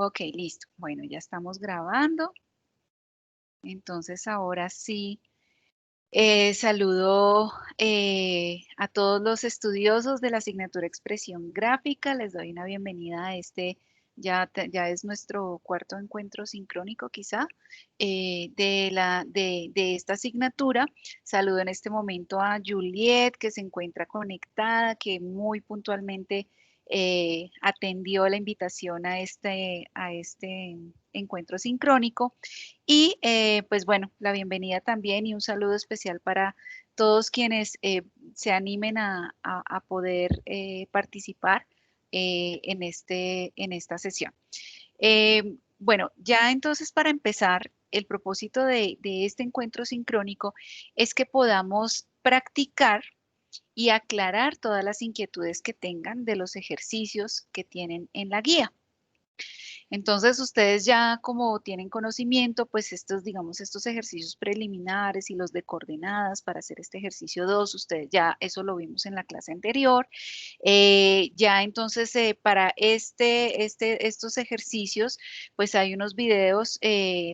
Ok, listo. Bueno, ya estamos grabando. Entonces, ahora sí, saludo a todos los estudiosos de la asignatura Expresión Gráfica. Les doy una bienvenida a este, ya es nuestro cuarto encuentro sincrónico quizá, de esta asignatura. Saludo en este momento a Juliet, que se encuentra conectada, que muy puntualmente atendió la invitación a este encuentro sincrónico. Y pues bueno, la bienvenida también y un saludo especial para todos quienes se animen a poder participar en esta sesión. Bueno, ya entonces para empezar, el propósito de este encuentro sincrónico es que podamos practicar y aclarar todas las inquietudes que tengan de los ejercicios que tienen en la guía. Entonces, ustedes ya como tienen conocimiento, pues estos, digamos, estos ejercicios preliminares y los de coordenadas para hacer este ejercicio 2, ustedes ya eso lo vimos en la clase anterior. Ya entonces, para estos ejercicios, pues hay unos videos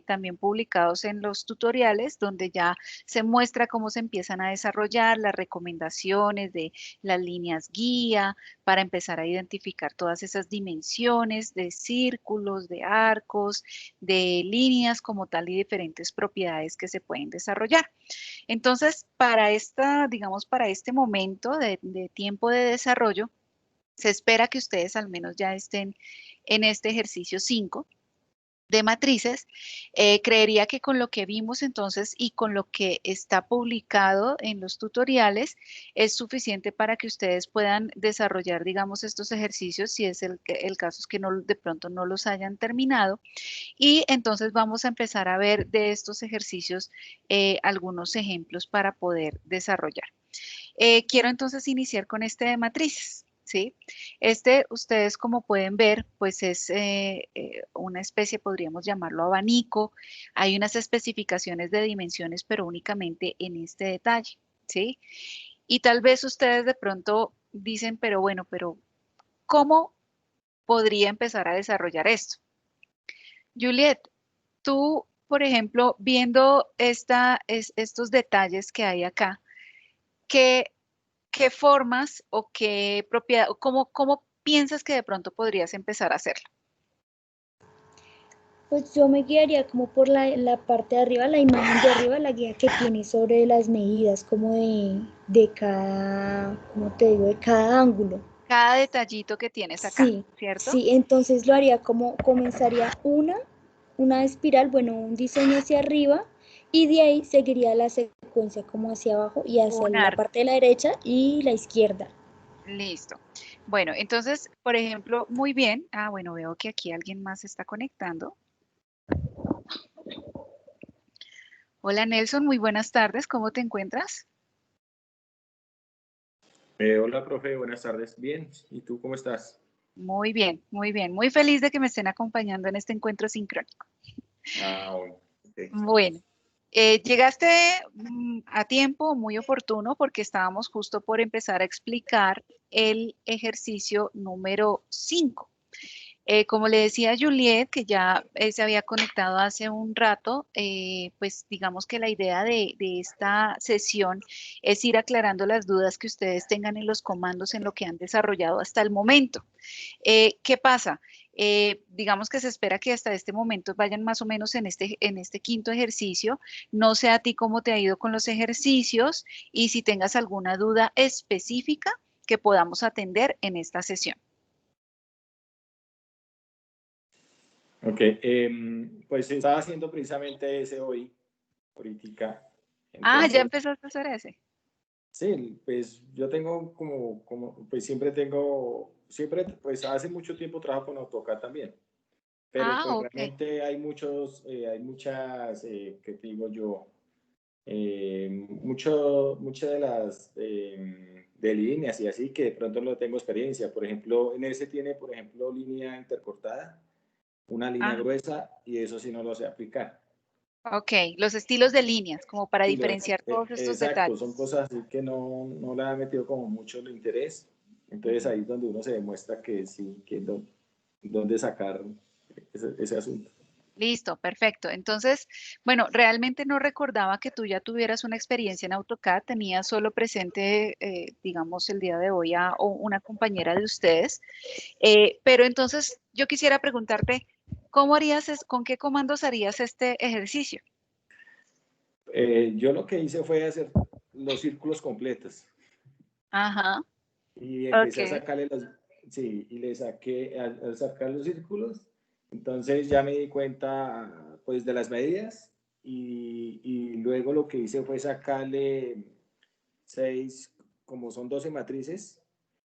también publicados en los tutoriales donde ya se muestra cómo se empiezan a desarrollar las recomendaciones de las líneas guía, para empezar a identificar todas esas dimensiones de círculos, de arcos, de líneas como tal y diferentes propiedades que se pueden desarrollar. Entonces, para digamos, para este momento de tiempo de desarrollo, se espera que ustedes al menos ya estén en este ejercicio 5 de matrices. Creería que con lo que vimos entonces y con lo que está publicado en los tutoriales es suficiente para que ustedes puedan desarrollar, digamos, estos ejercicios si es el caso es que no, de pronto no los hayan terminado. Y entonces vamos a empezar a ver de estos ejercicios algunos ejemplos para poder desarrollar. Quiero entonces iniciar con este de matrices. ¿Sí? Este, ustedes como pueden ver, pues es una especie, podríamos llamarlo abanico. Hay unas especificaciones de dimensiones, pero únicamente en este detalle, ¿sí? Y tal vez ustedes de pronto dicen, pero bueno, pero ¿cómo podría empezar a desarrollar esto? Juliet, tú, por ejemplo, viendo estos detalles que hay acá, ¿qué, qué formas o qué propiedad, o cómo piensas que de pronto podrías empezar a hacerlo? Pues yo me guiaría como por la parte de arriba, la imagen de arriba, la guía que tiene sobre las medidas, como de cada, ¿cómo te digo? De cada ángulo. Cada detallito que tienes acá, Sí, ¿cierto? sí, entonces lo haría como, comenzaría una espiral, bueno, un diseño hacia arriba, y de ahí seguiría la secuencia como hacia abajo y hacia Un la arco. parte de la derecha y la izquierda. Listo. Bueno, entonces, por ejemplo, muy bien. Ah, bueno, veo que aquí alguien más se está conectando. Hola Nelson, muy buenas tardes. ¿Cómo te encuentras? Hola, profe, buenas tardes. Bien, ¿y tú cómo estás? Muy bien, muy bien. Muy feliz de que me estén acompañando en este encuentro sincrónico. Ah, bueno, ok. Bueno, llegaste a tiempo muy oportuno porque estábamos justo por empezar a explicar el ejercicio número 5. Como le decía a Juliet, que ya se había conectado hace un rato, pues digamos que la idea de esta sesión es ir aclarando las dudas que ustedes tengan en los comandos en lo que han desarrollado hasta el momento. ¿Qué pasa? Digamos que se espera que hasta este momento vayan más o menos en este quinto ejercicio. No sé a ti cómo te ha ido con los ejercicios y si tengas alguna duda específica que podamos atender en esta sesión. Ok, pues estaba haciendo precisamente ese hoy, ahorita. Ah, ya Entonces, empezaste a hacer ese. sí, pues yo tengo pues siempre, pues hace mucho tiempo trabajo con AutoCAD también, pero Ah, pues ok. realmente hay muchas, ¿qué te digo yo? Muchas de las de líneas y así que de pronto no tengo experiencia. Por ejemplo, en ese tiene, por ejemplo, línea intercortada, una línea Ajá. gruesa y eso sí no lo sé aplicar. Ok, los estilos de líneas, como para Sí, diferenciar todos estos exacto, detalles. son cosas así que no le han metido como mucho el interés. Entonces Ujú. ahí es donde uno se demuestra que sí, dónde sacar, ese asunto. Listo, perfecto. Entonces, bueno, realmente no recordaba que tú ya tuvieras una experiencia en AutoCAD, tenía solo presente, digamos, el día de hoy a una compañera de ustedes, pero entonces yo quisiera preguntarte, ¿cómo harías, con qué comandos harías este ejercicio? Yo lo que hice fue hacer los círculos completos Ajá, y empecé a ok. sacarle los, sí, y le saqué, al sacar los círculos, entonces ya me di cuenta pues de las medidas y luego lo que hice fue sacarle 6, como son 12 matrices,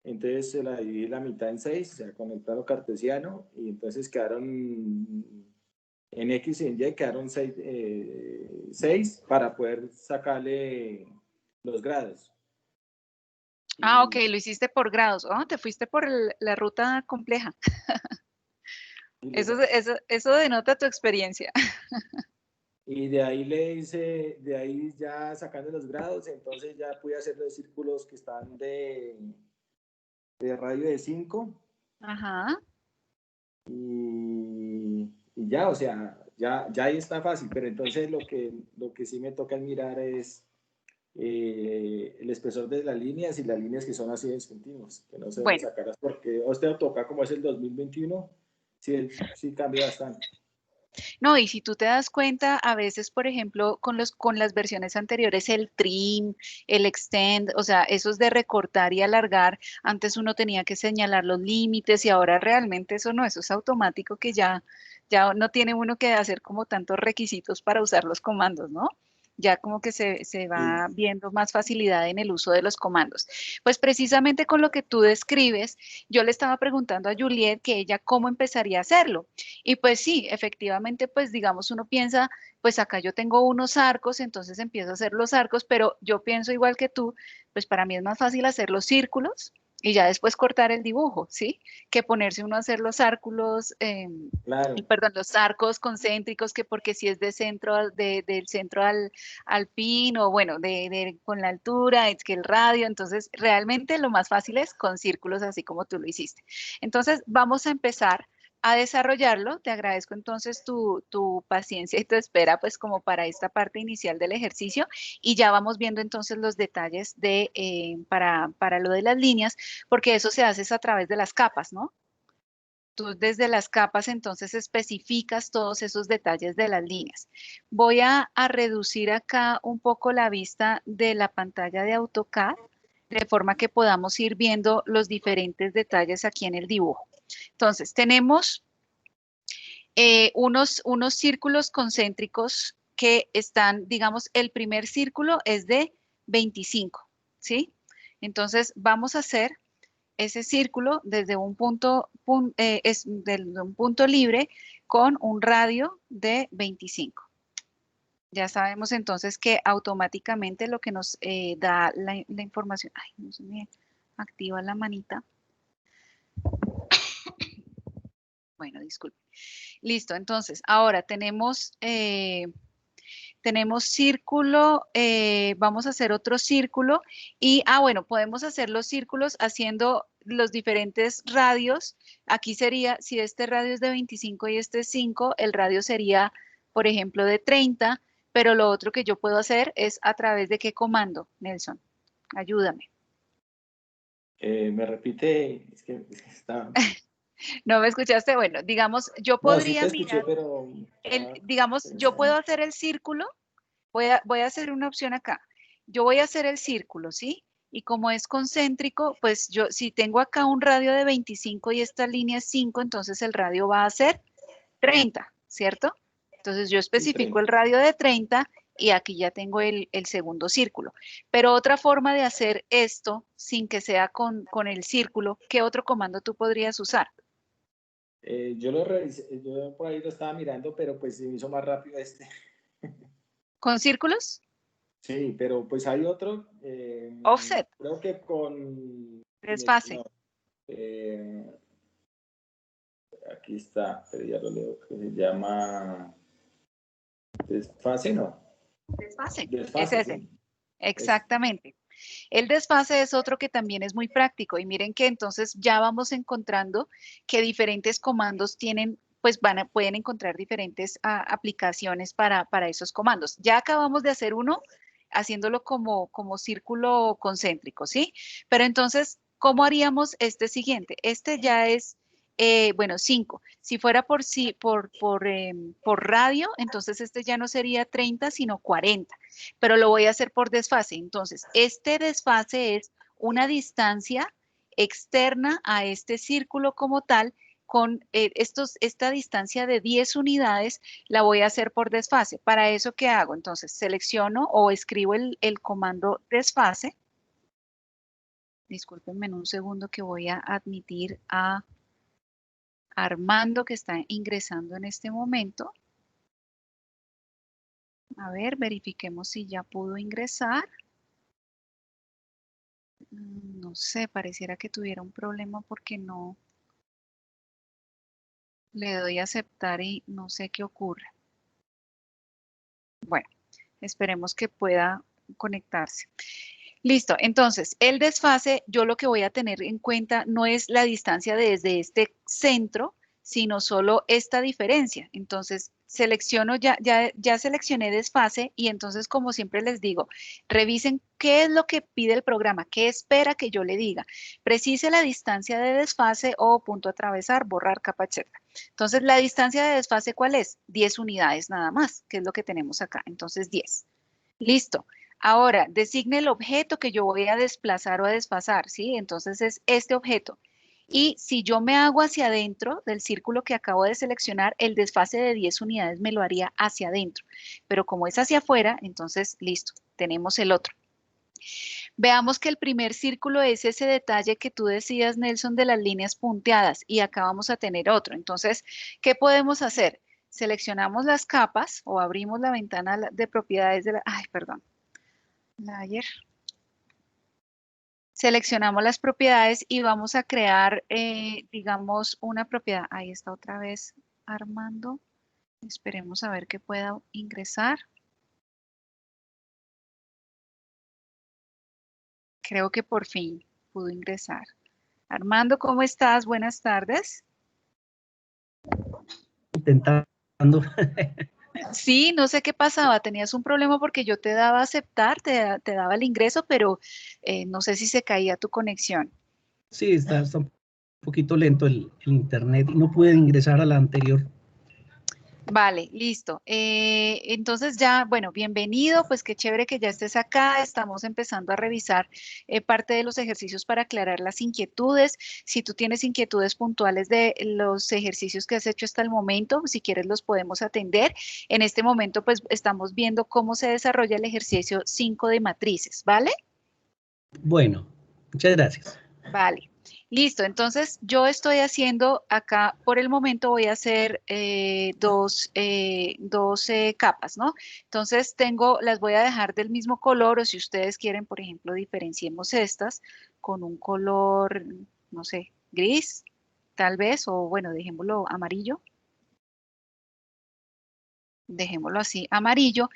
entonces se la dividí la mitad en 6, o sea, con el plano cartesiano, y entonces quedaron en X y en Y, quedaron 6 para poder sacarle los grados. Ah, ok, Y, lo hiciste por grados. Oh, te fuiste por la ruta compleja. y, le Eso denota tu experiencia. y de ahí le hice, de ahí ya sacando los grados, entonces ya pude hacer los círculos que están de radio de 5 Ajá. y ya, o sea, ya ahí está fácil, pero entonces lo que sí me toca mirar es el espesor de las líneas y las líneas que son así discontinuos, que no se deben Bueno. sacarlas porque este toca como es el 2021, sí, sí cambia bastante. No, y si tú te das cuenta, a veces, por ejemplo, con las versiones anteriores, el trim, el extend, o sea, esos de recortar y alargar, antes uno tenía que señalar los límites y ahora realmente eso es automático que ya no tiene uno que hacer como tantos requisitos para usar los comandos, ¿no? Ya como que se Sí, va viendo más facilidad en el uso de los comandos. Pues precisamente con lo que tú describes, yo le estaba preguntando a Juliet que ella cómo empezaría a hacerlo. Y pues sí, efectivamente, pues digamos, uno piensa, pues acá yo tengo unos arcos, entonces empiezo a hacer los arcos, pero yo pienso igual que tú, pues para mí es más fácil hacer los círculos y ya después cortar el dibujo, ¿sí? Que ponerse uno a hacer los árculos, claro. perdón, los arcos concéntricos, que porque si es de centro, del centro al pin, o bueno, con la altura, es que el radio, entonces realmente lo más fácil es con círculos, así como tú lo hiciste. Entonces, vamos a empezar a desarrollarlo. Te agradezco entonces tu paciencia y tu espera, pues como para esta parte inicial del ejercicio y ya vamos viendo entonces los detalles para lo de las líneas, porque eso se hace es a través de las capas, ¿no? Tú desde las capas entonces especificas todos esos detalles de las líneas. Voy a reducir acá un poco la vista de la pantalla de AutoCAD, de forma que podamos ir viendo los diferentes detalles aquí en el dibujo. Entonces, tenemos unos círculos concéntricos que están, digamos, el primer círculo es de 25, ¿sí? Entonces, vamos a hacer ese círculo desde desde un punto libre con un radio de 25. Ya sabemos entonces que automáticamente lo que nos da la información, ay, no se me activa la manita. Bueno, disculpe. Listo, entonces, ahora tenemos círculo, vamos a hacer otro círculo y, bueno, podemos hacer los círculos haciendo los diferentes radios. Aquí sería, si este radio es de 25 y este es 5, el radio sería, por ejemplo, de 30, pero lo otro que yo puedo hacer es a través de qué comando, Nelson. Ayúdame. Me repite, es que está... ¿No me escuchaste? Bueno, digamos, yo No, sí podría te escuché, mirar, pero estaba digamos, yo puedo pensando. hacer el círculo. Voy a hacer una opción acá. Yo voy a hacer el círculo, ¿sí? Y como es concéntrico, pues yo, si tengo acá un radio de 25 y esta línea es 5, entonces el radio va a ser 30, ¿cierto? Entonces yo Sí, especifico 30. el radio de 30 y aquí ya tengo el segundo círculo. Pero otra forma de hacer esto sin que sea con el círculo, ¿qué otro comando tú podrías usar? Yo lo revisé, yo por ahí lo estaba mirando, pero pues se me hizo más rápido este. ¿Con círculos? Sí, pero pues hay otro, Offset, creo que con, desfase. no, eh, aquí está, pero ya lo leo, que se llama desfase, no, Desfase, es desfase, ese. sí, es, Exactamente. El desfase es otro que también es muy práctico y miren que entonces ya vamos encontrando que diferentes comandos tienen pues pueden encontrar diferentes aplicaciones para esos comandos. Ya acabamos de hacer uno haciéndolo como círculo concéntrico, ¿sí? Pero entonces, ¿cómo haríamos este siguiente? Este ya es, bueno, 5. Si fuera por radio, entonces este ya no sería 30, sino 40. Pero lo voy a hacer por desfase. Entonces, este desfase es una distancia externa a este círculo como tal, con esta distancia de 10 unidades la voy a hacer por desfase. ¿Para eso qué hago? Entonces selecciono o escribo el comando desfase. Discúlpenme en un segundo que voy a admitir a Armando que está ingresando en este momento. A ver, verifiquemos si ya pudo ingresar. No sé, pareciera que tuviera un problema porque no le doy a aceptar y no sé qué ocurre. Bueno, esperemos que pueda conectarse. Listo, entonces el desfase yo lo que voy a tener en cuenta no es la distancia desde este centro, sino solo esta diferencia. Entonces selecciono, ya seleccioné desfase y entonces como siempre les digo, revisen qué es lo que pide el programa, qué espera que yo le diga. Precise la distancia de desfase o punto a atravesar, borrar, capa, etc. Entonces la distancia de desfase, ¿cuál es? 10 unidades nada más, que es lo que tenemos acá. Entonces 10. Listo. Ahora, designe el objeto que yo voy a desplazar o a desfasar, ¿sí? Entonces es este objeto. Y si yo me hago hacia adentro del círculo que acabo de seleccionar, el desfase de 10 unidades me lo haría hacia adentro. Pero como es hacia afuera, entonces listo, tenemos el otro. Veamos que el primer círculo es ese detalle que tú decías, Nelson, de las líneas punteadas. Y acá vamos a tener otro. Entonces, ¿qué podemos hacer? Seleccionamos las capas o abrimos la ventana de propiedades de la... Ay, perdón. Layer. Seleccionamos las propiedades y vamos a crear, digamos, una propiedad. Ahí está otra vez Armando. Esperemos a ver que pueda ingresar. Creo que por fin pudo ingresar. Armando, ¿cómo estás? Buenas tardes. Intentando. Sí, no sé qué pasaba. Tenías un problema porque yo te daba a aceptar, te daba el ingreso, pero no sé si se caía tu conexión. Sí, está un poquito lento el internet y no pude ingresar a la anterior. Vale, listo. Entonces ya, bueno, bienvenido, pues qué chévere que ya estés acá. Estamos empezando a revisar parte de los ejercicios para aclarar las inquietudes. Si tú tienes inquietudes puntuales de los ejercicios que has hecho hasta el momento, si quieres los podemos atender. En este momento, pues estamos viendo cómo se desarrolla el ejercicio 5 de matrices, ¿vale? Bueno, muchas gracias. Vale. Listo, entonces yo estoy haciendo acá, por el momento voy a hacer dos capas, ¿no? Entonces las voy a dejar del mismo color o si ustedes quieren, por ejemplo, diferenciemos estas con un color, no sé, gris, tal vez, o bueno, dejémoslo amarillo. Dejémoslo así, amarillo.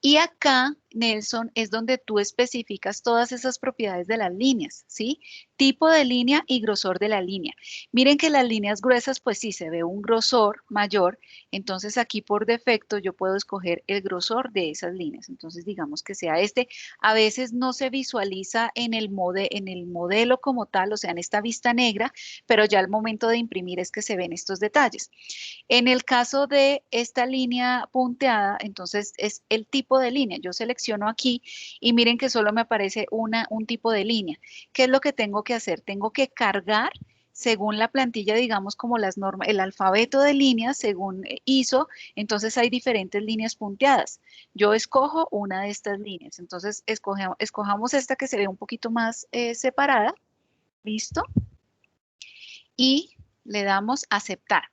Y acá, Nelson, es donde tú especificas todas esas propiedades de las líneas, ¿sí? Tipo de línea y grosor de la línea. Miren que las líneas gruesas, pues sí, se ve un grosor mayor. Entonces aquí por defecto yo puedo escoger el grosor de esas líneas. Entonces digamos que sea este. A veces no se visualiza en el modelo como tal, o sea, en esta vista negra, pero ya al momento de imprimir es que se ven estos detalles. En el caso de esta línea punteada, entonces es el tipo de línea. Yo selecciono aquí y miren que solo me aparece un tipo de línea. ¿Qué es lo que tengo que hacer? Tengo que cargar según la plantilla, digamos como las normas, el alfabeto de líneas según ISO, entonces hay diferentes líneas punteadas. Yo escojo una de estas líneas, entonces escojamos esta que se ve un poquito más separada, ¿listo? Y le damos aceptar.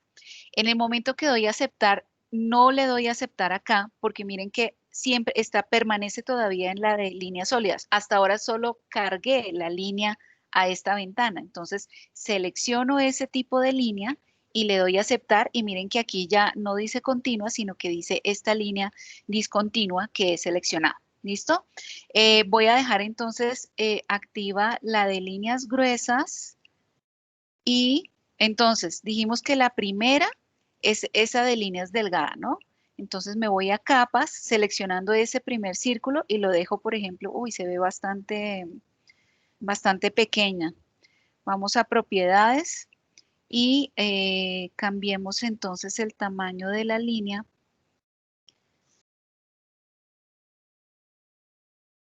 En el momento que doy a aceptar, no le doy a aceptar acá, porque miren que siempre permanece todavía en la de líneas sólidas. Hasta ahora solo cargué la línea a esta ventana. Entonces selecciono ese tipo de línea y le doy a aceptar y miren que aquí ya no dice continua, sino que dice esta línea discontinua que es seleccionada. ¿Listo? Voy a dejar entonces activa la de líneas gruesas y entonces dijimos que la primera es esa de líneas delgadas, ¿no? Entonces me voy a capas, seleccionando ese primer círculo y lo dejo, por ejemplo, uy, se ve bastante pequeña. Vamos a propiedades y cambiemos entonces el tamaño de la línea.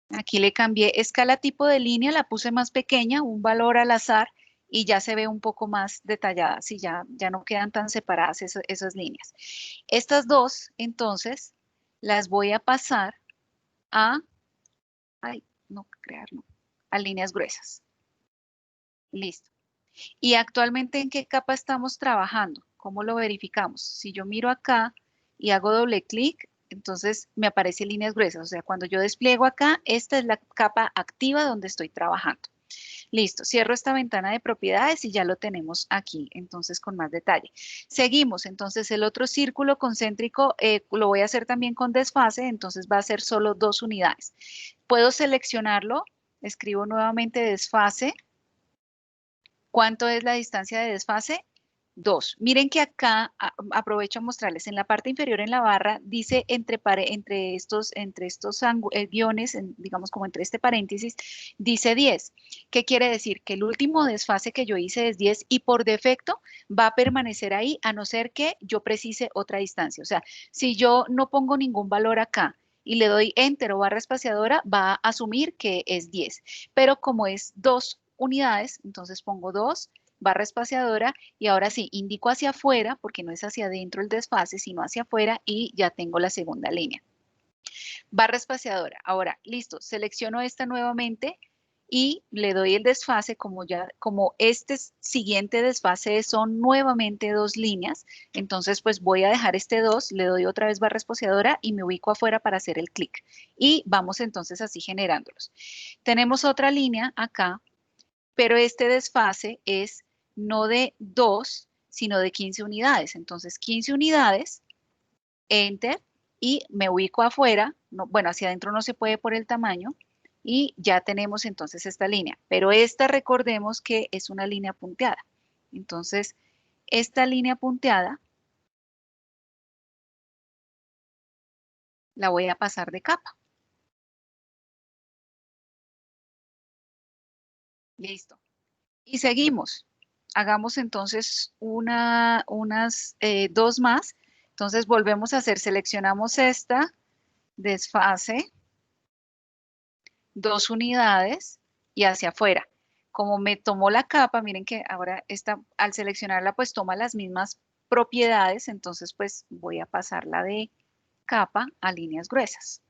Aquí le cambié escala tipo de línea, la puse más pequeña, un valor al azar y ya se ve un poco más detallada, si ya no quedan tan separadas esas líneas. Estas dos, entonces, las voy a pasar a, ay, no, crear, no, a líneas gruesas. Listo. Y actualmente, ¿en qué capa estamos trabajando? ¿Cómo lo verificamos? Si yo miro acá y hago doble clic, entonces me aparece líneas gruesas. O sea, cuando yo despliego acá, esta es la capa activa donde estoy trabajando. Listo, cierro esta ventana de propiedades y ya lo tenemos aquí, entonces con más detalle. Seguimos, entonces el otro círculo concéntrico lo voy a hacer también con desfase, entonces va a ser solo 2 unidades. Puedo seleccionarlo, escribo nuevamente desfase. ¿Cuánto es la distancia de desfase? 2. Miren que acá aprovecho a mostrarles. En la parte inferior en la barra dice entre estos guiones, digamos como entre este paréntesis, dice 10. ¿Qué quiere decir? Que el último desfase que yo hice es 10 y por defecto va a permanecer ahí a no ser que yo precise otra distancia. O sea, si yo no pongo ningún valor acá y le doy Enter o barra espaciadora, va a asumir que es 10. Pero como es 2 unidades, entonces pongo 2 barra espaciadora y ahora sí, indico hacia afuera, porque no es hacia adentro el desfase, sino hacia afuera y ya tengo la segunda línea. Barra espaciadora. Ahora, listo, selecciono esta nuevamente y le doy el desfase como este siguiente desfase son nuevamente 2 líneas, entonces pues voy a dejar este 2, le doy otra vez barra espaciadora y me ubico afuera para hacer el clic. Y vamos entonces así generándolos. Tenemos otra línea acá, pero este desfase es no de 2, sino de 15 unidades. Entonces, 15 unidades, Enter, y me ubico afuera. No, bueno, hacia adentro no se puede por el tamaño, y ya tenemos entonces esta línea. Pero esta, recordemos que es una línea punteada. Entonces, esta línea punteada la voy a pasar de capa. Listo. Y seguimos. Hagamos entonces unas 2 más. Entonces volvemos a hacer, seleccionamos esta, desfase, 2 unidades y hacia afuera. Como me tomó la capa, miren que ahora al seleccionarla pues toma las mismas propiedades, entonces pues voy a pasarla de capa a líneas gruesas.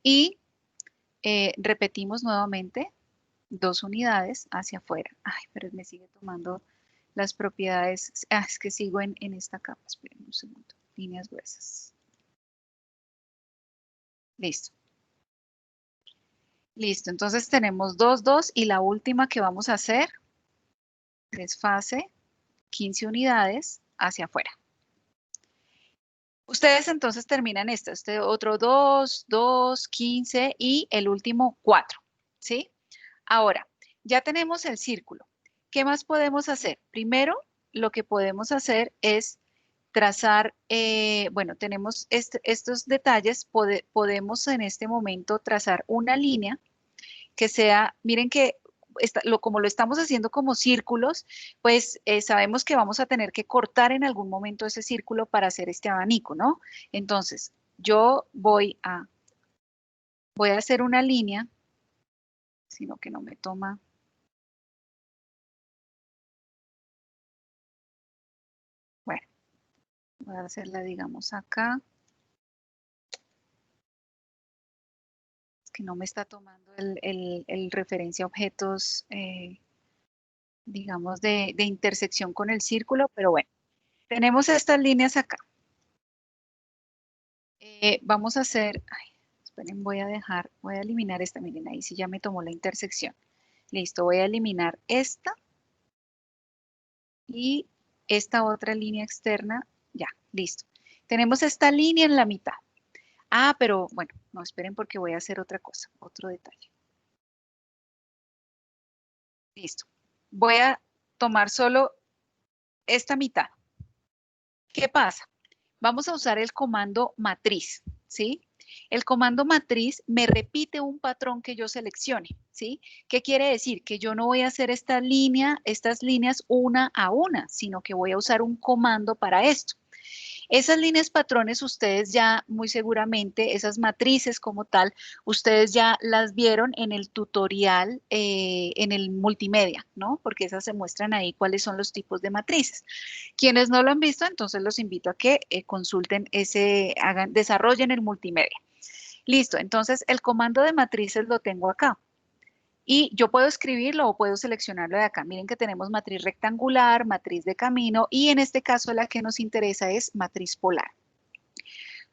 Y repetimos nuevamente 2 unidades hacia afuera. Ay, pero me sigue tomando las propiedades. Es que sigo en esta capa. Esperen un segundo. Líneas gruesas. Listo. Listo. Entonces tenemos 2, 2 y la última que vamos a hacer, desfase, 15 unidades hacia afuera. Ustedes entonces terminan este otro 2, 2, 15 y el último 4. ¿Sí? Ahora, ya tenemos el círculo. ¿Qué más podemos hacer? Primero, lo que podemos hacer es trazar, bueno, tenemos estos detalles, podemos en este momento trazar una línea que sea, miren que como lo estamos haciendo como círculos, pues sabemos que vamos a tener que cortar en algún momento ese círculo para hacer este abanico, ¿no? Entonces, yo voy a hacer una línea, sino que no me toma. Bueno, voy a hacerla, digamos, acá. Es que no me está tomando el referencia a objetos, digamos, de intersección con el círculo, pero bueno, tenemos estas líneas acá. Vamos a hacer, ay, esperen, voy a eliminar esta, miren, ahí sí ya me tomó la intersección. Listo, voy a eliminar esta y esta otra línea externa, ya, listo. Tenemos esta línea en la mitad. Ah, pero bueno, no esperen porque voy a hacer otra cosa, otro detalle. Listo. Voy a tomar solo esta mitad. ¿Qué pasa? Vamos a usar el comando matriz, ¿sí? El comando matriz me repite un patrón que yo seleccione, ¿sí? ¿Qué quiere decir? Que yo no voy a hacer estas líneas una a una, sino que voy a usar un comando para esto. Esas líneas patrones ustedes ya muy seguramente, esas matrices como tal, ustedes ya las vieron en el tutorial, en el multimedia, ¿no? Porque esas se muestran ahí cuáles son los tipos de matrices. Quienes no lo han visto, entonces los invito a que consulten desarrollen el multimedia. Listo, entonces el comando de matrices lo tengo acá. Y yo puedo escribirlo o puedo seleccionarlo de acá. Miren que tenemos matriz rectangular, matriz de camino y en este caso la que nos interesa es matriz polar.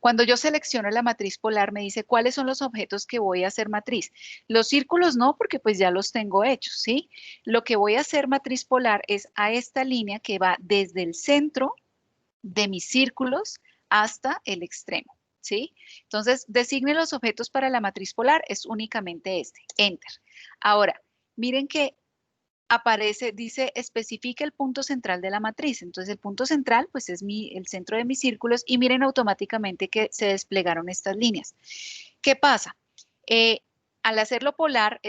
Cuando yo selecciono la matriz polar me dice cuáles son los objetos que voy a hacer matriz. Los círculos no, porque pues ya los tengo hechos, ¿sí? Lo que voy a hacer matriz polar es a esta línea que va desde el centro de mis círculos hasta el extremo, ¿sí? Entonces, designe los objetos para la matriz polar, es únicamente este, Enter. Ahora, miren que aparece, dice, especifica el punto central de la matriz. Entonces, el punto central, pues es el centro de mis círculos y miren automáticamente que se desplegaron estas líneas. ¿Qué pasa? Al hacerlo polar,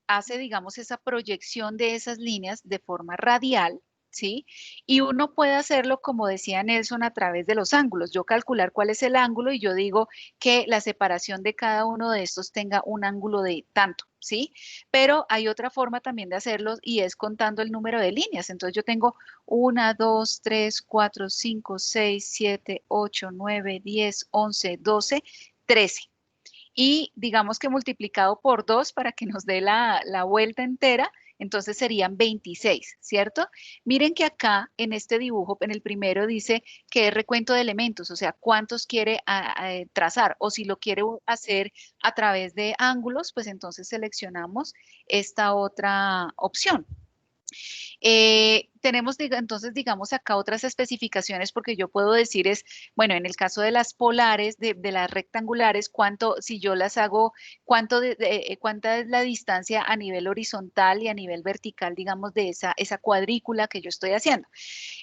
hace, digamos, esa proyección de esas líneas de forma radial, ¿sí? Y uno puede hacerlo, como decía Nelson, a través de los ángulos. Yo calcular cuál es el ángulo y yo digo que la separación de cada uno de estos tenga un ángulo de tanto, ¿sí? Pero hay otra forma también de hacerlo y es contando el número de líneas. Entonces yo tengo 1, 2, 3, 4, 5, 6, 7, 8, 9, 10, 11, 12, 13. Y digamos que multiplicado por 2 para que nos dé la vuelta entera, entonces serían 26, ¿cierto? Miren que acá en este dibujo, en el primero dice que es recuento de elementos, o sea, cuántos quiere trazar, o si lo quiere hacer a través de ángulos, pues entonces seleccionamos esta otra opción. Tenemos entonces, digamos, acá otras especificaciones porque yo puedo decir es, bueno, en el caso de las polares, de las rectangulares, cuánto, si yo las hago, cuánta es la distancia a nivel horizontal y a nivel vertical, digamos, de esa cuadrícula que yo estoy haciendo.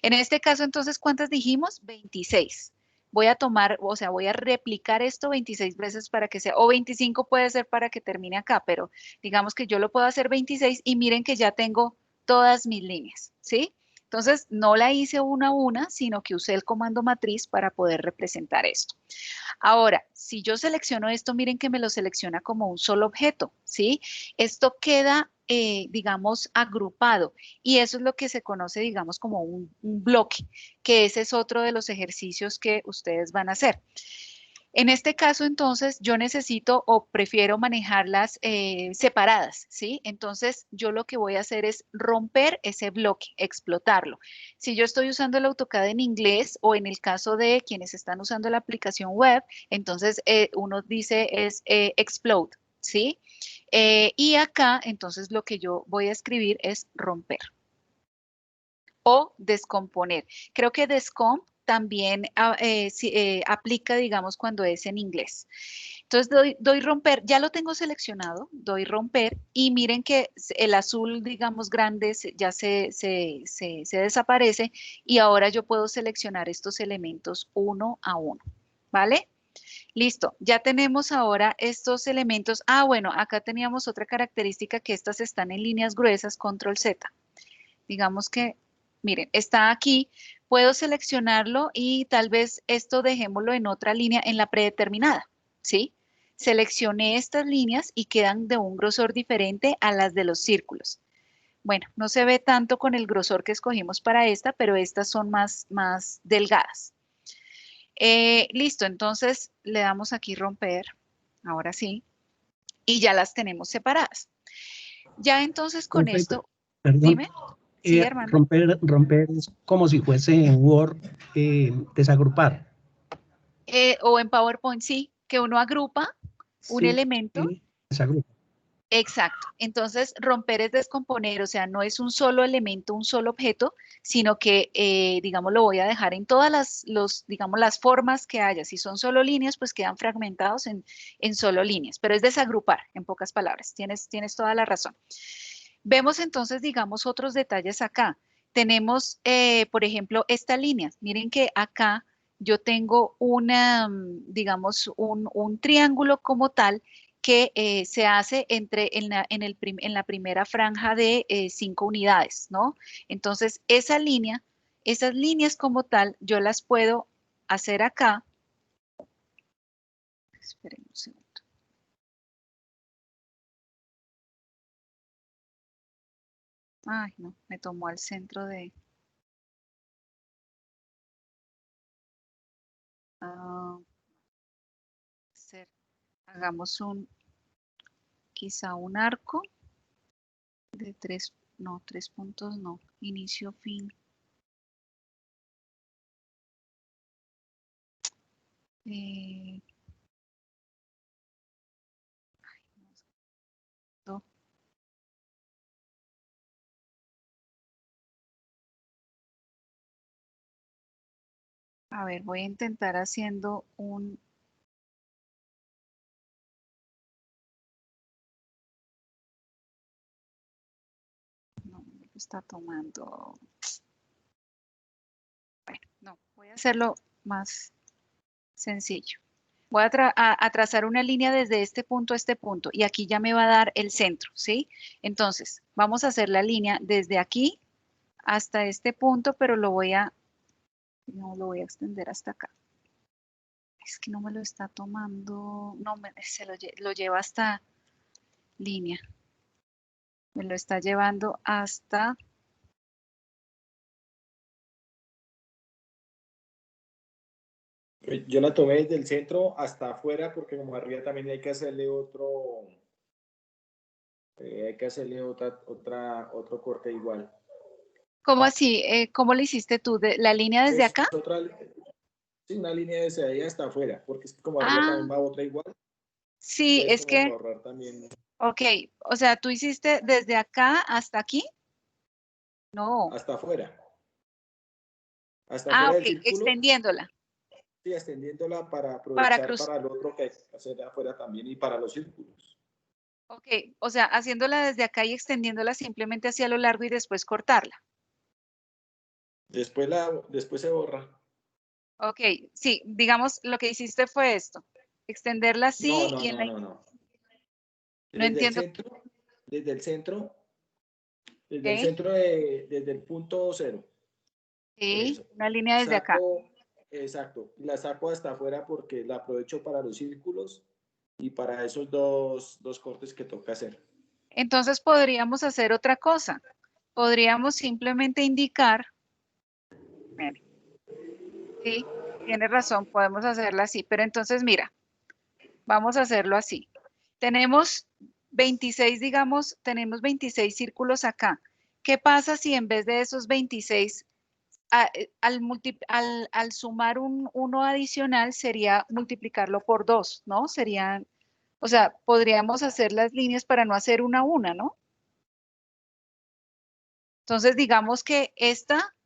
En este caso, entonces, ¿cuántas dijimos? 26. Voy a tomar, o sea, voy a replicar esto 26 veces para que sea, o 25 puede ser para que termine acá, pero digamos que yo lo puedo hacer 26 y miren que ya tengo todas mis líneas, ¿sí? Entonces, no la hice una a una, sino que usé el comando matriz para poder representar esto. Ahora, si yo selecciono esto, miren que me lo selecciona como un solo objeto, ¿sí? Esto queda, digamos, agrupado y eso es lo que se conoce, digamos, como un bloque, que ese es otro de los ejercicios que ustedes van a hacer. En este caso, entonces, yo necesito o prefiero manejarlas separadas, ¿sí? Entonces, yo lo que voy a hacer es romper ese bloque, explotarlo. Si yo estoy usando el AutoCAD en inglés o en el caso de quienes están usando la aplicación web, entonces uno dice es explode, ¿sí? Y acá, entonces, lo que yo voy a escribir es romper o descomponer. Creo que descomp también aplica, digamos, cuando es en inglés. Entonces doy romper, ya lo tengo seleccionado, doy romper y miren que el azul, digamos, grande ya se desaparece y ahora yo puedo seleccionar estos elementos uno a uno, ¿vale? Listo, ya tenemos ahora estos elementos. Ah, bueno, acá teníamos otra característica que estas están en líneas gruesas, control Z. Digamos que, miren, está aquí, puedo seleccionarlo y tal vez esto dejémoslo en otra línea, en la predeterminada, ¿sí? Seleccioné estas líneas y quedan de un grosor diferente a las de los círculos. Bueno, no se ve tanto con el grosor que escogimos para esta, pero estas son más delgadas. Listo, entonces le damos aquí romper, ahora sí, y ya las tenemos separadas. Ya entonces con esto, Perdón. dime. Sí, hermano. Romper es como si fuese en Word desagrupar. O en PowerPoint, sí, que uno agrupa un Sí. elemento. Desagrupa. Exacto. Entonces, romper es descomponer, o sea, no es un solo elemento, un solo objeto, sino que, digamos, lo voy a dejar en todas digamos, las formas que haya. Si son solo líneas, pues quedan fragmentados en solo líneas, pero es desagrupar, en pocas palabras. Tienes toda la razón. Vemos entonces, digamos, otros detalles acá. tenemos, por ejemplo, esta línea. Miren que acá yo tengo una, digamos, un triángulo como tal que se hace en la primera franja de 5 unidades, ¿no? Entonces, esa línea, esas líneas como tal, yo las puedo hacer acá. Esperen un segundo. Ay, no, me tomó al centro de... hagamos quizá un arco de 3, no, 3 puntos no, inicio, fin. No. A ver, voy a intentar haciendo un... No, me lo está tomando... Bueno, no, voy a hacerlo más sencillo. Voy a trazar una línea desde este punto a este punto y aquí ya me va a dar el centro, ¿sí? Entonces, vamos a hacer la línea desde aquí hasta este punto, pero no lo voy a extender hasta acá. Es que no me lo está tomando, no, lo lleva hasta línea. Me lo está llevando hasta... Yo la tomé desde el centro hasta afuera porque como arriba también hay que hacerle otro corte igual. ¿Cómo así? ¿Cómo lo hiciste tú? ¿La línea desde acá? Sí, una línea desde ahí hasta afuera, porque es que como arriba también va otra igual. Sí, es como que... ahorrar también. Ok, o sea, ¿tú hiciste desde acá hasta aquí? No. Hasta afuera. Hasta afuera Ok, del círculo. extendiéndola. Sí, extendiéndola para Para aprovechar cruz. para el otro que hay que hacer de afuera también y para los círculos. Ok, o sea, haciéndola desde acá y extendiéndola simplemente hacia lo largo y después cortarla. Después se borra. Ok, sí, digamos, lo que hiciste fue esto. Extenderla así No. y en la... No No Desde el entiendo. centro, desde el centro, Ok, desde el punto cero. sí, Eso. una línea desde acá. Exacto. La saco hasta afuera porque la aprovecho para los círculos y para esos dos cortes que toca hacer. Entonces podríamos hacer otra cosa. Podríamos simplemente indicar, mire, sí, tienes razón, podemos hacerla así, pero entonces mira, vamos a hacerlo así. Tenemos 26, digamos, tenemos 26 círculos acá. ¿Qué pasa si en vez de esos 26, al sumar uno adicional sería multiplicarlo por 2, ¿no? Serían, o sea, podríamos hacer las líneas para no hacer una a una, ¿no? Entonces, digamos que esta,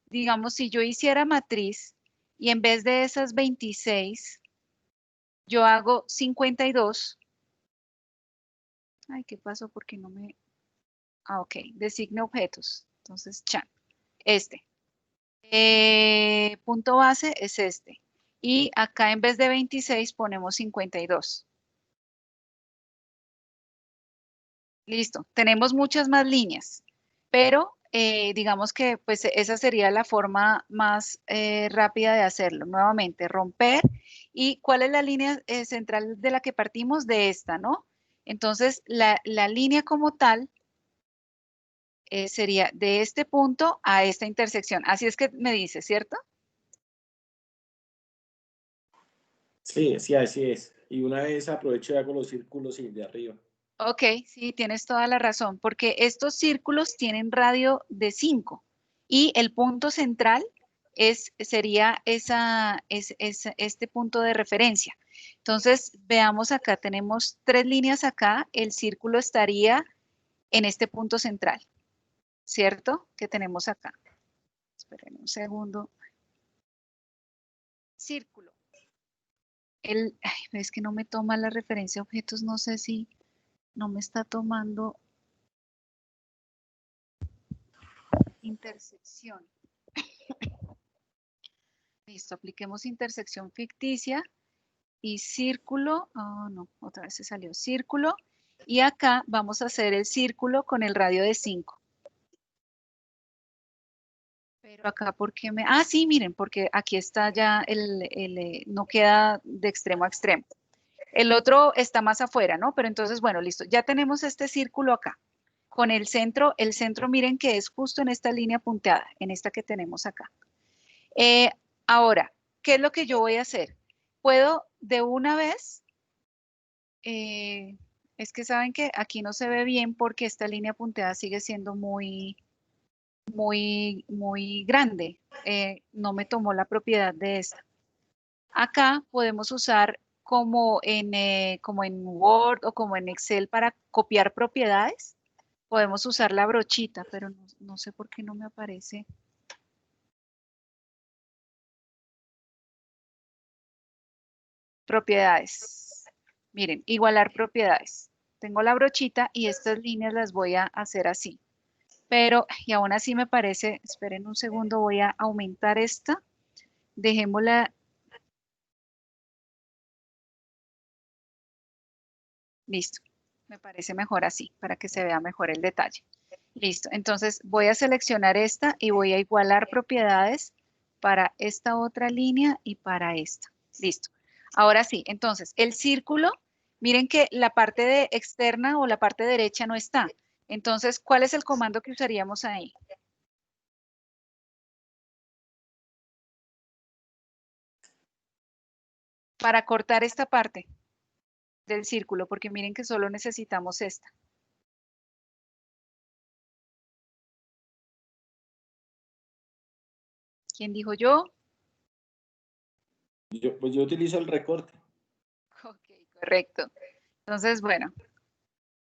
digamos, si yo hiciera matriz y en vez de esas 26, yo hago 52. Ay, ¿qué pasó? Porque no me... Ah, ok, designe objetos. Entonces, chan, este. Punto base es este. Y acá en vez de 26 ponemos 52. Listo, tenemos muchas más líneas, pero digamos que pues esa sería la forma más rápida de hacerlo. Nuevamente, romper. ¿Y cuál es la línea central de la que partimos? De esta, ¿no? Entonces, la línea como tal sería de este punto a esta intersección. Así es que me dice, ¿cierto? Sí, así es. Y una vez aprovecho y hago los círculos y de arriba. Ok, sí, tienes toda la razón, porque estos círculos tienen radio de 5 y el punto central sería este punto de referencia. Entonces, veamos acá, tenemos 3 líneas acá, el círculo estaría en este punto central, ¿cierto? Que tenemos acá. Esperen un segundo. Círculo. Es que no me toma la referencia a objetos, no sé si no me está tomando. intersección. Listo, apliquemos intersección ficticia y círculo. Oh, no, otra vez se salió círculo. Y acá vamos a hacer el círculo con el radio de 5. Pero acá, ¿por qué me...? Ah, sí, miren, porque aquí está ya no queda de extremo a extremo. El otro está más afuera, ¿no? Pero entonces, bueno, listo. Ya tenemos este círculo acá. Con el centro miren que es justo en esta línea punteada, en esta que tenemos acá. Ahora, ¿qué es lo que yo voy a hacer? Puedo de una vez, es que saben que aquí no se ve bien porque esta línea punteada sigue siendo muy grande. No me tomó la propiedad de esta. Acá podemos usar como en Word o como en Excel para copiar propiedades. Podemos usar la brochita, pero no sé por qué no me aparece. Propiedades. Miren, igualar propiedades. Tengo la brochita y estas líneas las voy a hacer así. Pero, y aún así me parece, esperen un segundo, voy a aumentar esta. Dejémosla. Listo. Me parece mejor así, para que se vea mejor el detalle. Listo. Entonces voy a seleccionar esta y voy a igualar propiedades para esta otra línea y para esta. Listo. Ahora sí, entonces el círculo, miren que la parte de externa o la parte derecha no está. Entonces, ¿cuál es el comando que usaríamos ahí? Para cortar esta parte del círculo, porque miren que solo necesitamos esta. ¿Quién dijo yo? Pues yo utilizo el recorte. Ok, correcto. Entonces, bueno,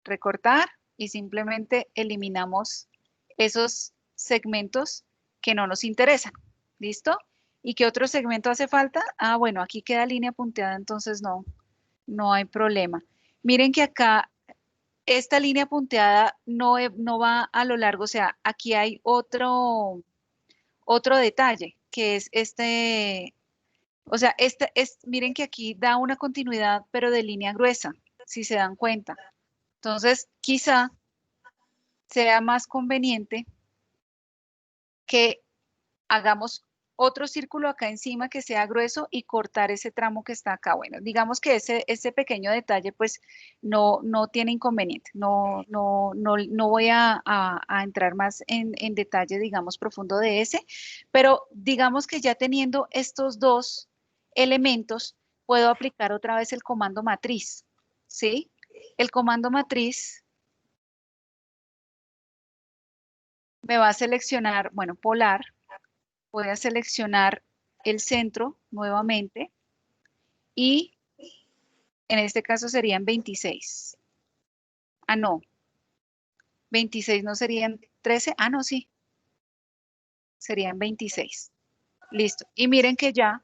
recortar y simplemente eliminamos esos segmentos que no nos interesan. ¿Listo? ¿Y qué otro segmento hace falta? Ah, bueno, aquí queda línea punteada, entonces no hay problema. Miren que acá esta línea punteada no va a lo largo, o sea, aquí hay otro detalle, que es o sea, miren que aquí da una continuidad, pero de línea gruesa, si se dan cuenta. Entonces, quizá sea más conveniente que hagamos otro círculo acá encima que sea grueso y cortar ese tramo que está acá. Bueno, digamos que ese pequeño detalle pues no tiene inconveniente. No voy a entrar más en detalle, digamos, profundo de ese, pero digamos que ya teniendo estos dos elementos, puedo aplicar otra vez el comando matriz, ¿sí? El comando matriz me va a seleccionar, bueno, polar, voy a seleccionar el centro nuevamente y en este caso serían 26. Ah, no, 26 no serían 13. Ah, no, sí, serían 26. Listo. Y miren que ya,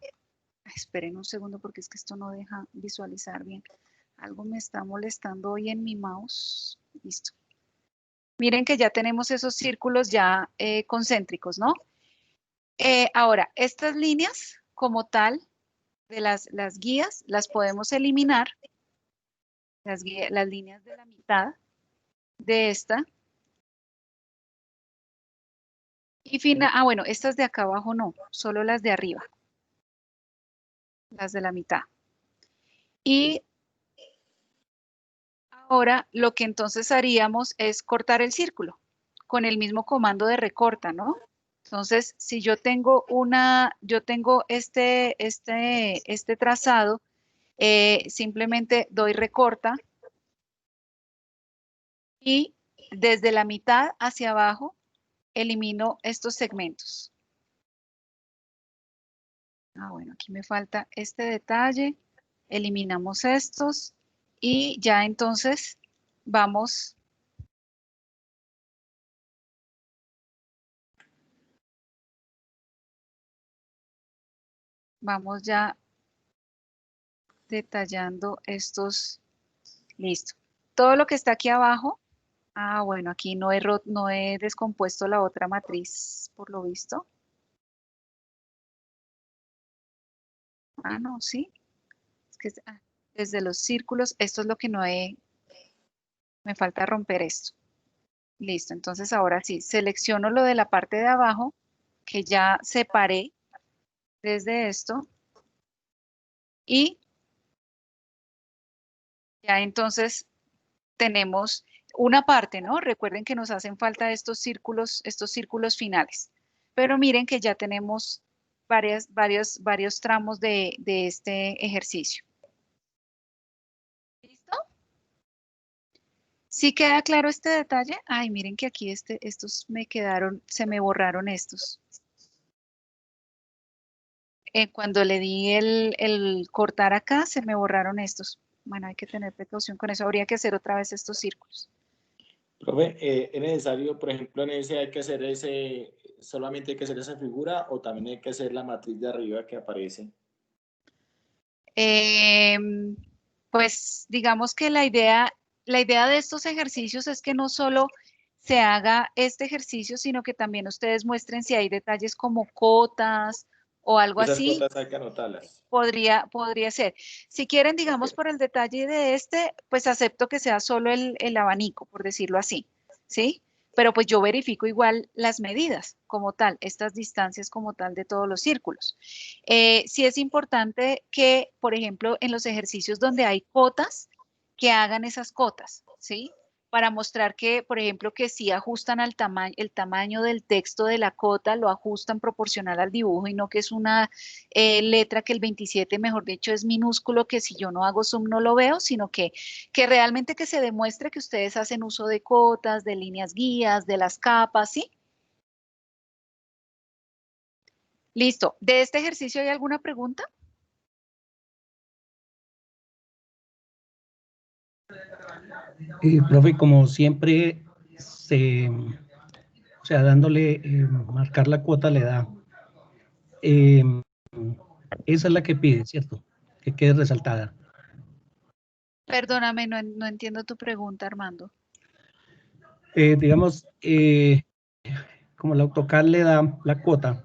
esperen un segundo porque es que esto no deja visualizar bien. Algo me está molestando hoy en mi mouse. Listo. Miren que ya tenemos esos círculos ya concéntricos, ¿no? Ahora, estas líneas como tal de las guías las podemos eliminar, las líneas de la mitad de esta. Y bueno, estas de acá abajo no, solo las de arriba, las de la mitad. Y ahora lo que entonces haríamos es cortar el círculo con el mismo comando de recorta, ¿no? Entonces, si yo tengo este trazado, simplemente doy recorta y desde la mitad hacia abajo elimino estos segmentos. Ah, bueno, aquí me falta este detalle. Eliminamos estos y ya entonces vamos ya detallando estos. Listo. Todo lo que está aquí abajo Ah, bueno, aquí no he descompuesto la otra matriz, por lo visto. Ah, no, sí. Es que desde los círculos, esto es lo que no he, me falta romper esto. Listo, entonces ahora sí, selecciono lo de la parte de abajo, que ya separé desde esto, y ya entonces tenemos una parte, ¿no? Recuerden que nos hacen falta estos círculos finales. Pero miren que ya tenemos varios tramos de este ejercicio. ¿Listo? ¿Sí queda claro este detalle? Ay, miren que aquí estos se me borraron estos. Cuando le di el cortar acá, se me borraron estos. Bueno, hay que tener precaución con eso. Habría que hacer otra vez estos círculos. Profe, ¿es necesario, por ejemplo, en ese hay que hacer solamente hay que hacer esa figura o también hay que hacer la matriz de arriba que aparece? Pues digamos que la idea de estos ejercicios es que no solo se haga este ejercicio, sino que también ustedes muestren si hay detalles como cotas o algo Esas así. cotas hay que anotarlas. Podría ser. Si quieren, digamos, Ok. por el detalle de este, pues acepto que sea solo el abanico, por decirlo así, ¿sí? Pero pues yo verifico igual las medidas como tal, estas distancias como tal de todos los círculos. Sí es importante que, por ejemplo, en los ejercicios donde hay cotas, que hagan esas cotas, ¿sí? Para mostrar que, por ejemplo, que si ajustan el tamaño del texto de la cota, lo ajustan proporcional al dibujo y no que es una letra que el 27, mejor dicho, es minúsculo, que si yo no hago zoom no lo veo, sino que realmente que se demuestre que ustedes hacen uso de cotas, de líneas guías, de las capas, ¿sí? Listo. ¿De este ejercicio hay alguna pregunta? Profe, como siempre, o sea, dándole, marcar la cuota le da. Eh, esa es la que pide, ¿cierto? Que quede resaltada. Perdóname, no entiendo tu pregunta, Armando. Digamos, como el AutoCAD le da la cuota,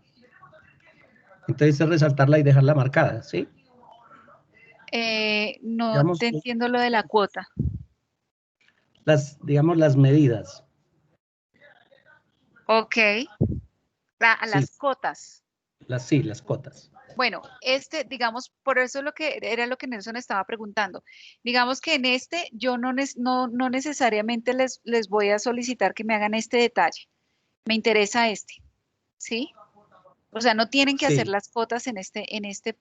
entonces es resaltarla y dejarla marcada, ¿sí? No Digamos, te entiendo lo de la cuota. digamos, las medidas. Ok. A Sí, las cotas. sí, las cotas. Bueno, digamos, por eso era lo que Nelson estaba preguntando. Digamos que en este yo no necesariamente les voy a solicitar que me hagan este detalle. Me interesa este, ¿sí? O sea, no tienen que hacer Sí, las cotas en este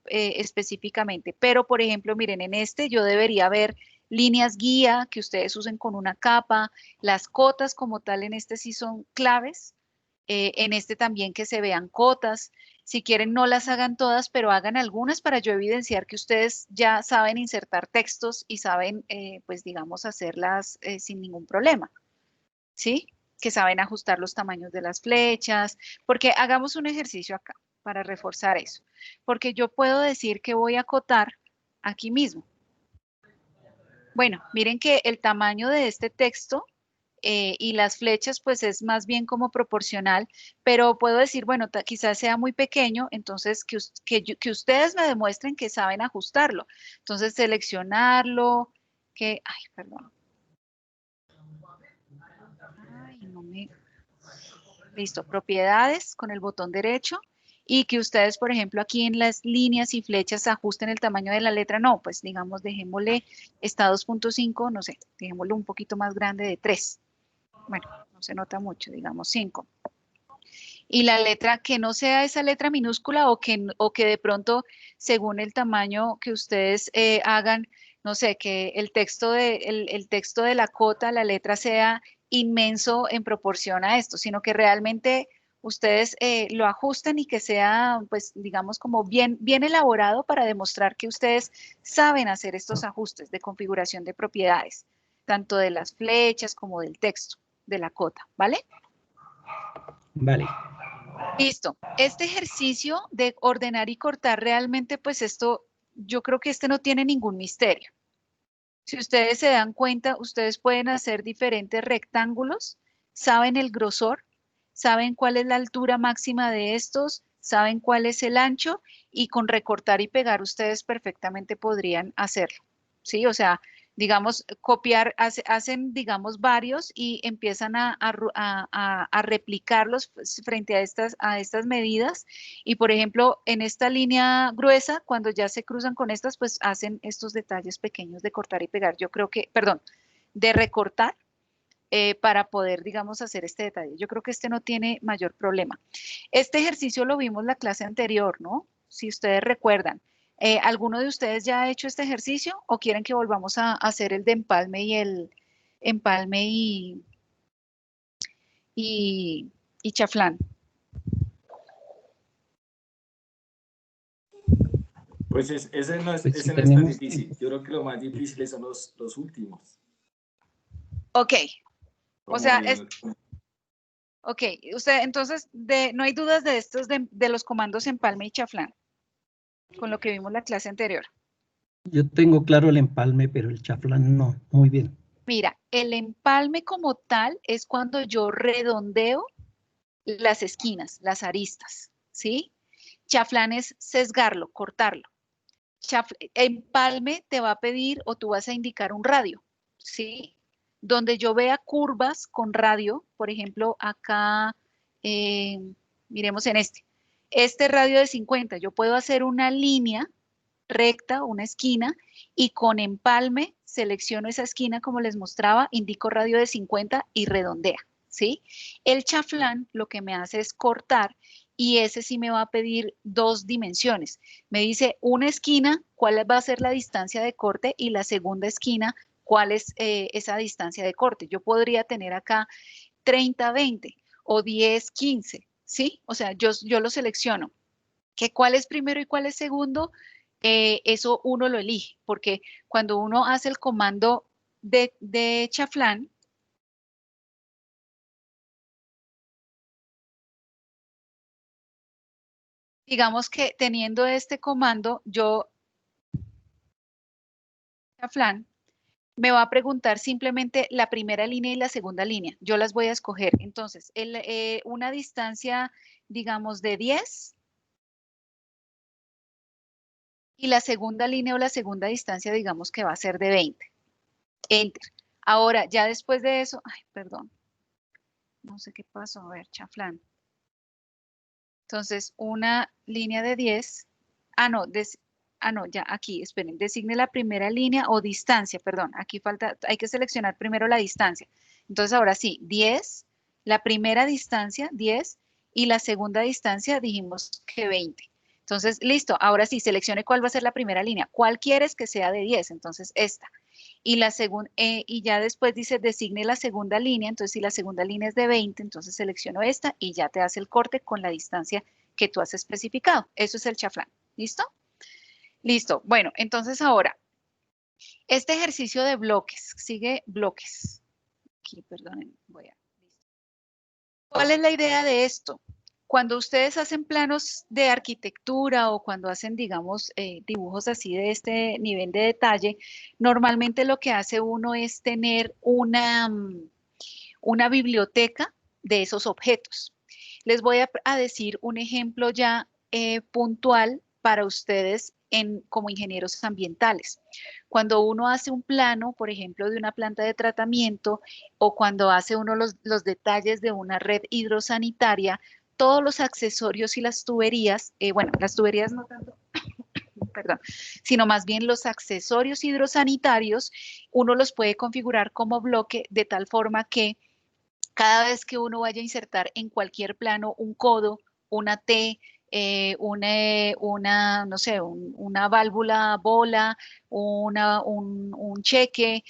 específicamente. Pero, por ejemplo, miren, en este yo debería ver líneas guía que ustedes usen con una capa. Las cotas como tal en este sí son claves. En este también que se vean cotas. Si quieren, no las hagan todas, pero hagan algunas para yo evidenciar que ustedes ya saben insertar textos y saben, pues digamos, hacerlas sin ningún problema, ¿sí? Que saben ajustar los tamaños de las flechas, porque hagamos un ejercicio acá para reforzar eso. Porque yo puedo decir que voy a acotar aquí mismo. Bueno, miren que el tamaño de este texto y las flechas pues es más bien como proporcional, pero puedo decir, bueno, quizás sea muy pequeño, entonces que ustedes me demuestren que saben ajustarlo. Entonces seleccionarlo, ay, perdón. Ay, no me, listo, propiedades con el botón derecho y que ustedes, por ejemplo, aquí en las líneas y flechas ajusten el tamaño de la letra. No, pues digamos, dejémosle está 2.5, no sé, dejémoslo un poquito más grande de 3. Bueno, no se nota mucho, digamos 5. Y la letra que no sea esa letra minúscula o que de pronto, según el tamaño que ustedes hagan, no sé, que el texto de la cota, la letra sea inmenso en proporción a esto, sino que realmente ustedes lo ajusten y que sea, pues, digamos, como bien elaborado para demostrar que ustedes saben hacer estos ajustes de configuración de propiedades, tanto de las flechas como del texto de la cota, ¿vale? Vale. Listo. Este ejercicio de ordenar y cortar realmente, pues esto, yo creo que este no tiene ningún misterio, Si ustedes se dan cuenta, ustedes pueden hacer diferentes rectángulos, saben el grosor, saben cuál es la altura máxima de estos, saben cuál es el ancho y con recortar y pegar ustedes perfectamente podrían hacerlo, ¿sí? O sea, digamos, copiar, hacen, digamos, varios y empiezan a replicarlos frente a estas medidas. Y, por ejemplo, en esta línea gruesa, cuando ya se cruzan con estas, pues hacen estos detalles pequeños de cortar y pegar. Yo creo que, perdón, de recortar para poder, digamos, hacer este detalle. Yo creo que este no tiene mayor problema. Este ejercicio lo vimos la clase anterior, ¿no? Si ustedes recuerdan. ¿Alguno de ustedes ya ha hecho este ejercicio o quieren que volvamos a hacer el de empalme y el empalme y chaflán? Pues Pues si ese no es tan tenemos difícil. tiempo. Yo creo que lo más difícil son los últimos. Ok, o Como sea, el- ok, usted, entonces, no hay dudas de estos de los comandos empalme y chaflán, con lo que vimos la clase anterior. Yo tengo claro el empalme, pero el chaflán no. Muy bien. Mira, el empalme como tal es cuando yo redondeo las esquinas, las aristas, ¿sí? Chaflán es sesgarlo, cortarlo. Empalme te va a pedir o tú vas a indicar un radio, ¿sí? Donde yo vea curvas con radio, por ejemplo, acá, eh, miremos en este radio de 50, yo puedo hacer una línea recta, una esquina, y con empalme selecciono esa esquina como les mostraba, indico radio de 50 y redondea, ¿sí? El chaflán lo que me hace es cortar y ese sí me va a pedir dos dimensiones. Me dice una esquina, cuál va a ser la distancia de corte y la segunda esquina, cuál es esa distancia de corte. Yo podría tener acá 30, 20 o 10, 15, ¿sí? O sea, yo lo selecciono. ¿Que cuál es primero y cuál es segundo? Eso uno lo elige, porque cuando uno hace el comando de chaflán, digamos que teniendo este comando, yo, chaflán, me va a preguntar simplemente la primera línea y la segunda línea. Yo las voy a escoger. Entonces, una distancia, digamos, de 10 y la segunda línea o la segunda distancia, digamos que va a ser de 20. Enter. Ahora, ya después de eso, ay, perdón, no sé qué pasó, a ver, chaflán. Entonces, una línea de 10, no, ya aquí, esperen, designe la primera línea o distancia, perdón, aquí falta, hay que seleccionar primero la distancia. Entonces, ahora sí, 10, la primera distancia, 10, y la segunda distancia dijimos que 20. Entonces, listo, ahora sí, seleccione cuál va a ser la primera línea. ¿Cuál quieres que sea de 10? Entonces, esta. Y ya después dice designe la segunda línea, entonces si la segunda línea es de 20, entonces selecciono esta y ya te hace el corte con la distancia que tú has especificado. Eso es el chaflán. ¿Listo? Listo. Bueno, entonces ahora, este ejercicio de bloques, sigue bloques. Aquí, perdonen, ¿Cuál es la idea de esto? Cuando ustedes hacen planos de arquitectura o cuando hacen, digamos, dibujos así de este nivel de detalle, normalmente lo que hace uno es tener una biblioteca de esos objetos. Les voy a decir un ejemplo ya puntual para ustedes como ingenieros ambientales. Cuando uno hace un plano, por ejemplo, de una planta de tratamiento o cuando hace uno los detalles de una red hidrosanitaria, todos los accesorios y las tuberías, bueno, las tuberías no tanto, perdón, sino más bien los accesorios hidrosanitarios, uno los puede configurar como bloque de tal forma que cada vez que uno vaya a insertar en cualquier plano un codo, una T, no sé, una válvula bola, un cheque,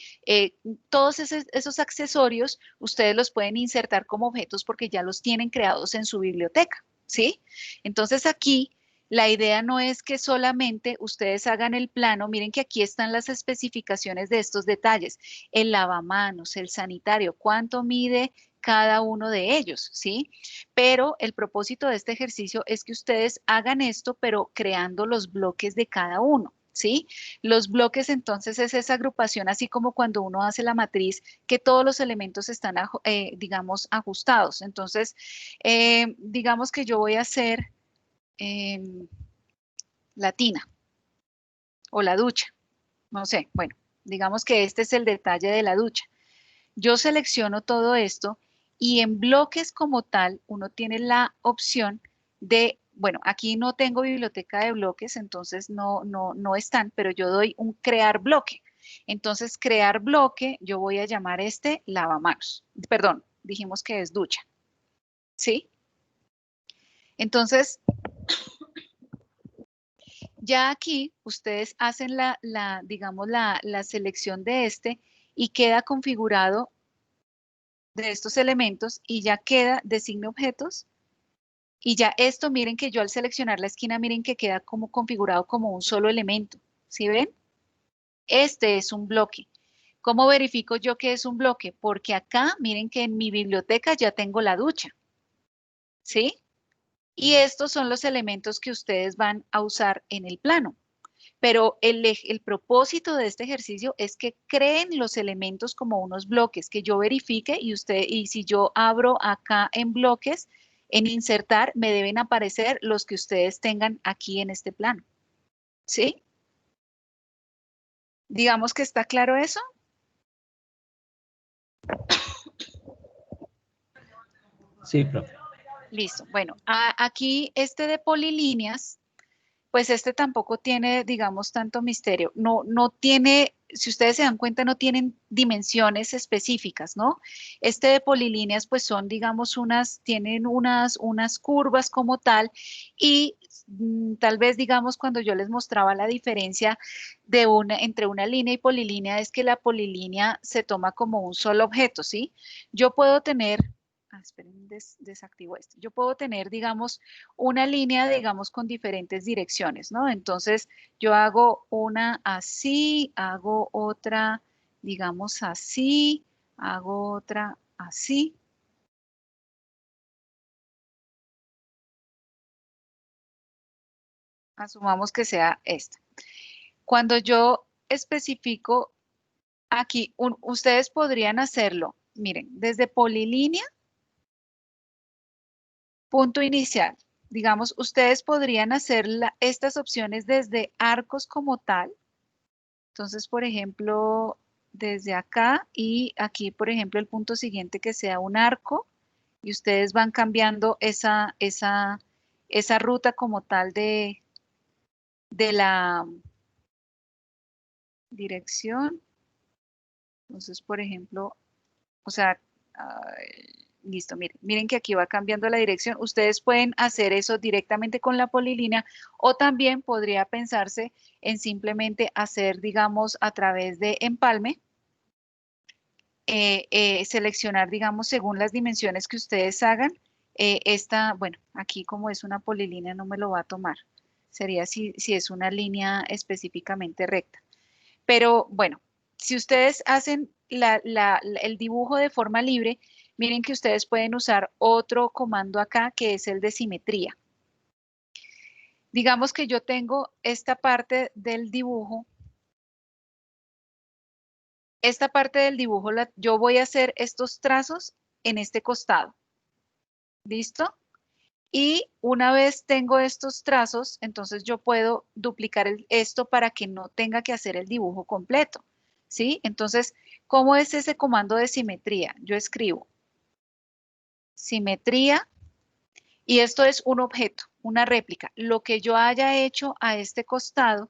todos esos accesorios ustedes los pueden insertar como objetos porque ya los tienen creados en su biblioteca, ¿sí? Entonces aquí la idea no es que solamente ustedes hagan el plano, miren que aquí están las especificaciones de estos detalles, el lavamanos, el sanitario, cuánto mide cada uno de ellos, ¿sí? Pero el propósito de este ejercicio es que ustedes hagan esto, pero creando los bloques de cada uno. ¿sí? Los bloques entonces es esa agrupación, así como cuando uno hace la matriz, que todos los elementos están, digamos, ajustados. Entonces, digamos que yo voy a hacer la tina o la ducha, no sé, bueno, digamos que este es el detalle de la ducha. Yo selecciono todo esto y en bloques como tal, uno tiene la opción de, bueno, aquí no tengo biblioteca de bloques, entonces no están, pero yo doy un crear bloque. Entonces, crear bloque, yo voy a llamar este lavamanos. Perdón, dijimos que es ducha. ¿Sí? Entonces, ya aquí ustedes hacen digamos, la selección de este y queda configurado de estos elementos y ya queda designe objetos. Y ya esto, miren que yo al seleccionar la esquina, miren que queda como configurado como un solo elemento. ¿Sí ven? Este es un bloque. ¿Cómo verifico yo que es un bloque? Porque acá, miren que en mi biblioteca ya tengo la ducha. ¿Sí? Y estos son los elementos que ustedes van a usar en el plano. Pero el propósito de este ejercicio es que creen los elementos como unos bloques, que yo verifique y si yo abro acá en bloques, en insertar, me deben aparecer los que ustedes tengan aquí en este plano. ¿Sí? Digamos que está claro eso. Sí, profe. Listo. Bueno, aquí este de polilíneas, pues este tampoco tiene, digamos, tanto misterio. No tiene, si ustedes se dan cuenta, no tienen dimensiones específicas, ¿no? Este de polilíneas, pues son, digamos, tienen unas curvas como tal y tal vez, digamos, cuando yo les mostraba la diferencia entre una línea y polilínea, es que la polilínea se toma como un solo objeto, ¿sí? Yo puedo tener, esperen, desactivo esto. Yo puedo tener, digamos, una línea, digamos, con diferentes direcciones, ¿no? Entonces, yo hago una así, hago otra, digamos, así, hago otra así. Asumamos que sea esta. Cuando yo especifico aquí, ustedes podrían hacerlo, miren, desde polilínea, punto inicial. Digamos, ustedes podrían hacer estas opciones desde arcos como tal. Entonces, por ejemplo, desde acá y aquí, por ejemplo, el punto siguiente que sea un arco y ustedes van cambiando esa ruta como tal de la dirección. Entonces, por ejemplo, o sea, listo, miren que aquí va cambiando la dirección. Ustedes pueden hacer eso directamente con la polilínea o también podría pensarse en simplemente hacer, digamos, a través de empalme, seleccionar, digamos, según las dimensiones que ustedes hagan. Bueno, aquí como es una polilínea no me lo va a tomar. Sería si es una línea específicamente recta. Pero bueno, si ustedes hacen el dibujo de forma libre, miren que ustedes pueden usar otro comando acá que es el de simetría. Digamos que yo tengo esta parte del dibujo. Esta parte del dibujo, yo voy a hacer estos trazos en este costado. ¿Listo? Y una vez tengo estos trazos, entonces yo puedo duplicar esto para que no tenga que hacer el dibujo completo. ¿Sí? Entonces, ¿cómo es ese comando de simetría? Yo escribo simetría y esto es un objeto, una réplica. Lo que yo haya hecho a este costado,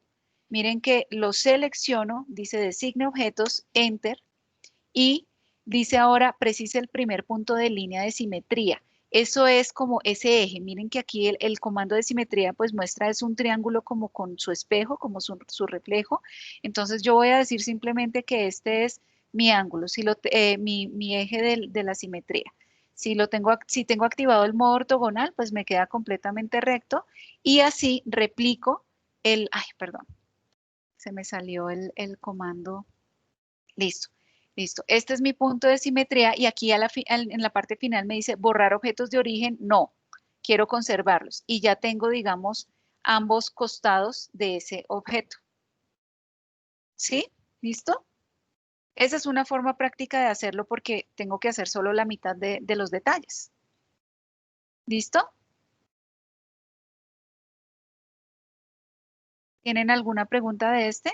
miren que lo selecciono, dice designe objetos, enter, y dice ahora precisa el primer punto de línea de simetría. Eso es como ese eje. Miren que aquí el comando de simetría pues muestra es un triángulo como con su espejo, como su reflejo. Entonces yo voy a decir simplemente que este es mi ángulo, mi eje de la simetría. Si tengo activado el modo ortogonal, pues me queda completamente recto y así replico ay, perdón, se me salió el comando. Listo, listo. Este es mi punto de simetría y aquí en la parte final me dice borrar objetos de origen. No, quiero conservarlos y ya tengo, digamos, ambos costados de ese objeto. ¿Sí? ¿Listo? Esa es una forma práctica de hacerlo porque tengo que hacer solo la mitad de los detalles. ¿Listo? ¿Tienen alguna pregunta de este?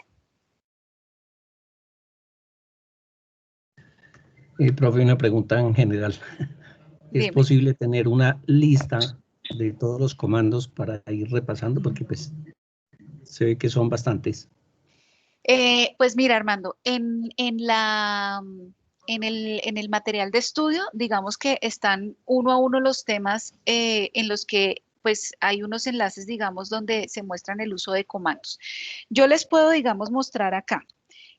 Profe, una pregunta en general. ¿Es Dime. posible tener una lista de todos los comandos para ir repasando? Porque pues se ve que son bastantes. Pues mira, Armando, en el material de estudio, digamos que están uno a uno los temas en los que pues hay unos enlaces, digamos, donde se muestran el uso de comandos. Yo les puedo, digamos, mostrar acá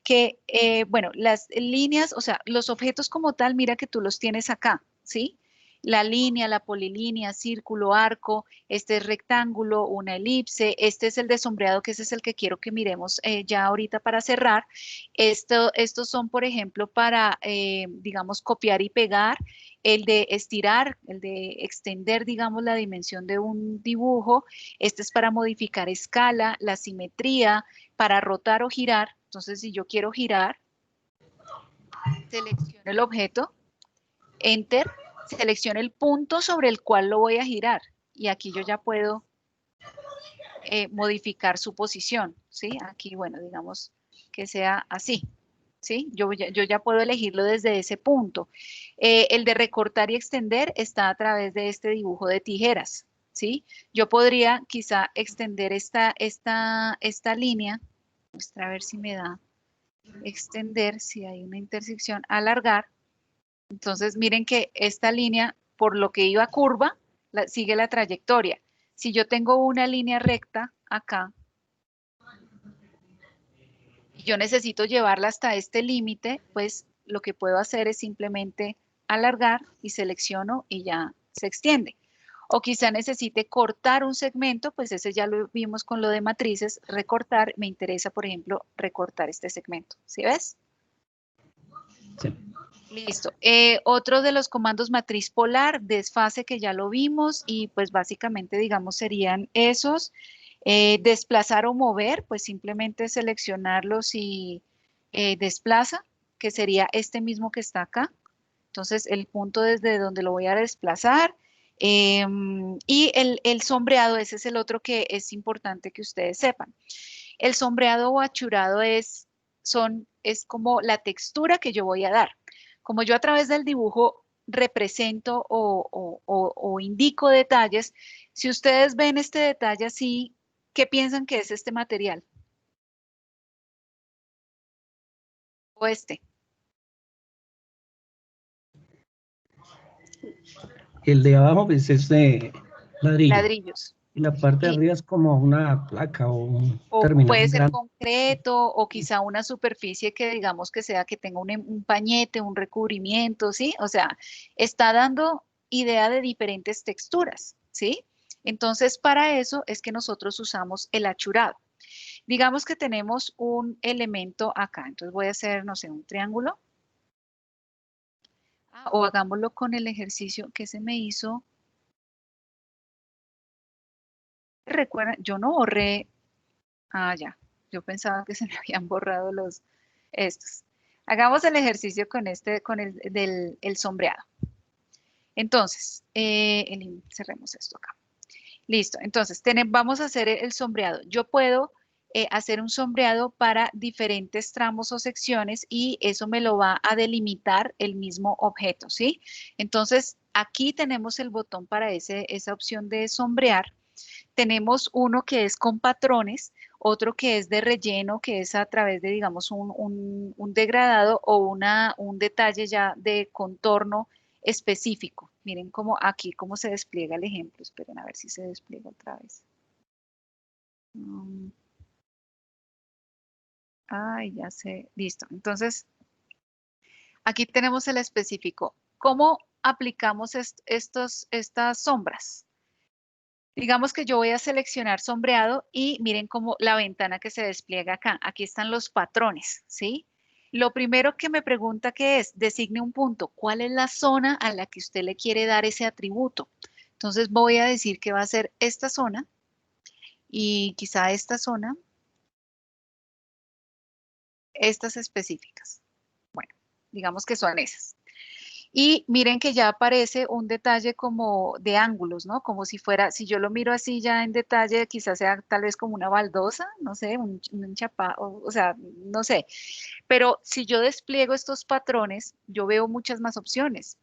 que, bueno, las líneas, o sea, los objetos como tal, mira que tú los tienes acá, ¿sí? La línea, la polilínea, círculo, arco, este es rectángulo, una elipse, este es el de sombreado, que ese es el que quiero que miremos ya ahorita para cerrar. Estos son, por ejemplo, para, digamos, copiar y pegar, el de estirar, el de extender, digamos, la dimensión de un dibujo. Este es para modificar escala, la simetría, para rotar o girar. Entonces, si yo quiero girar, selecciono el objeto, Enter, selecciono el punto sobre el cual lo voy a girar. Y aquí yo ya puedo modificar su posición, ¿sí? Aquí, bueno, digamos que sea así, ¿sí? Yo ya puedo elegirlo desde ese punto. El de recortar y extender está a través de este dibujo de tijeras, ¿sí? Yo podría quizá extender esta línea, a ver si me da extender, si hay una intersección, alargar. Entonces, miren que esta línea, por lo que iba curva, sigue la trayectoria. Si yo tengo una línea recta acá, y yo necesito llevarla hasta este límite, pues lo que puedo hacer es simplemente alargar y selecciono y ya se extiende. O quizá necesite cortar un segmento, pues ese ya lo vimos con lo de matrices, recortar, me interesa, por ejemplo, recortar este segmento. ¿Sí ves? Sí. Listo. Otro de los comandos matriz polar, desfase, que ya lo vimos, y pues básicamente, digamos, serían esos. Desplazar o mover, pues simplemente seleccionarlos y desplaza, que sería este mismo que está acá. Entonces, el punto desde donde lo voy a desplazar. Y el sombreado, ese es el otro que es importante que ustedes sepan. El sombreado o achurado es como la textura que yo voy a dar. Como yo a través del dibujo represento o indico detalles, si ustedes ven este detalle así, ¿qué piensan que es este material? O este, El de abajo pues es de ladrillo. ladrillos. Y la parte de Y, arriba es como una placa o un o terminal puede ser grande. concreto o quizá una superficie que digamos que sea que tenga un pañete, un recubrimiento, ¿sí? O sea, está dando idea de diferentes texturas, ¿sí? Entonces, para eso es que nosotros usamos el achurado. Digamos que tenemos un elemento acá, entonces voy a hacer, no sé, un triángulo. O hagámoslo con el ejercicio que se me hizo. Recuerda, yo no borré. Ah, ya. Yo pensaba que se me habían borrado estos. Hagamos el ejercicio con con el sombreado. Entonces, cerremos esto acá. Listo. Entonces, vamos a hacer el sombreado. Yo puedo hacer un sombreado para diferentes tramos o secciones y eso me lo va a delimitar el mismo objeto, ¿sí? Entonces, aquí tenemos el botón para esa opción de sombrear. Tenemos uno que es con patrones, otro que es de relleno, que es a través de, digamos, un degradado o un detalle ya de contorno específico. Miren cómo aquí cómo se despliega el ejemplo. Esperen a ver si se despliega otra vez. Mm, Ay, ya sé. Listo. Entonces, aquí tenemos el específico. ¿Cómo aplicamos estas sombras? Digamos que yo voy a seleccionar sombreado y miren cómo la ventana que se despliega acá. Aquí están los patrones, ¿sí? Lo primero que me pregunta que es, designe un punto. ¿Cuál es la zona a la que usted le quiere dar ese atributo? Entonces voy a decir que va a ser esta zona y quizá esta zona estas específicas. Bueno, digamos que son esas. Y miren que ya aparece un detalle como de ángulos, ¿no? Como si fuera, si yo lo miro así ya en detalle, quizás sea tal vez como una baldosa, no sé, un chapa, o sea, no sé. Pero si yo despliego estos patrones, yo veo muchas más opciones.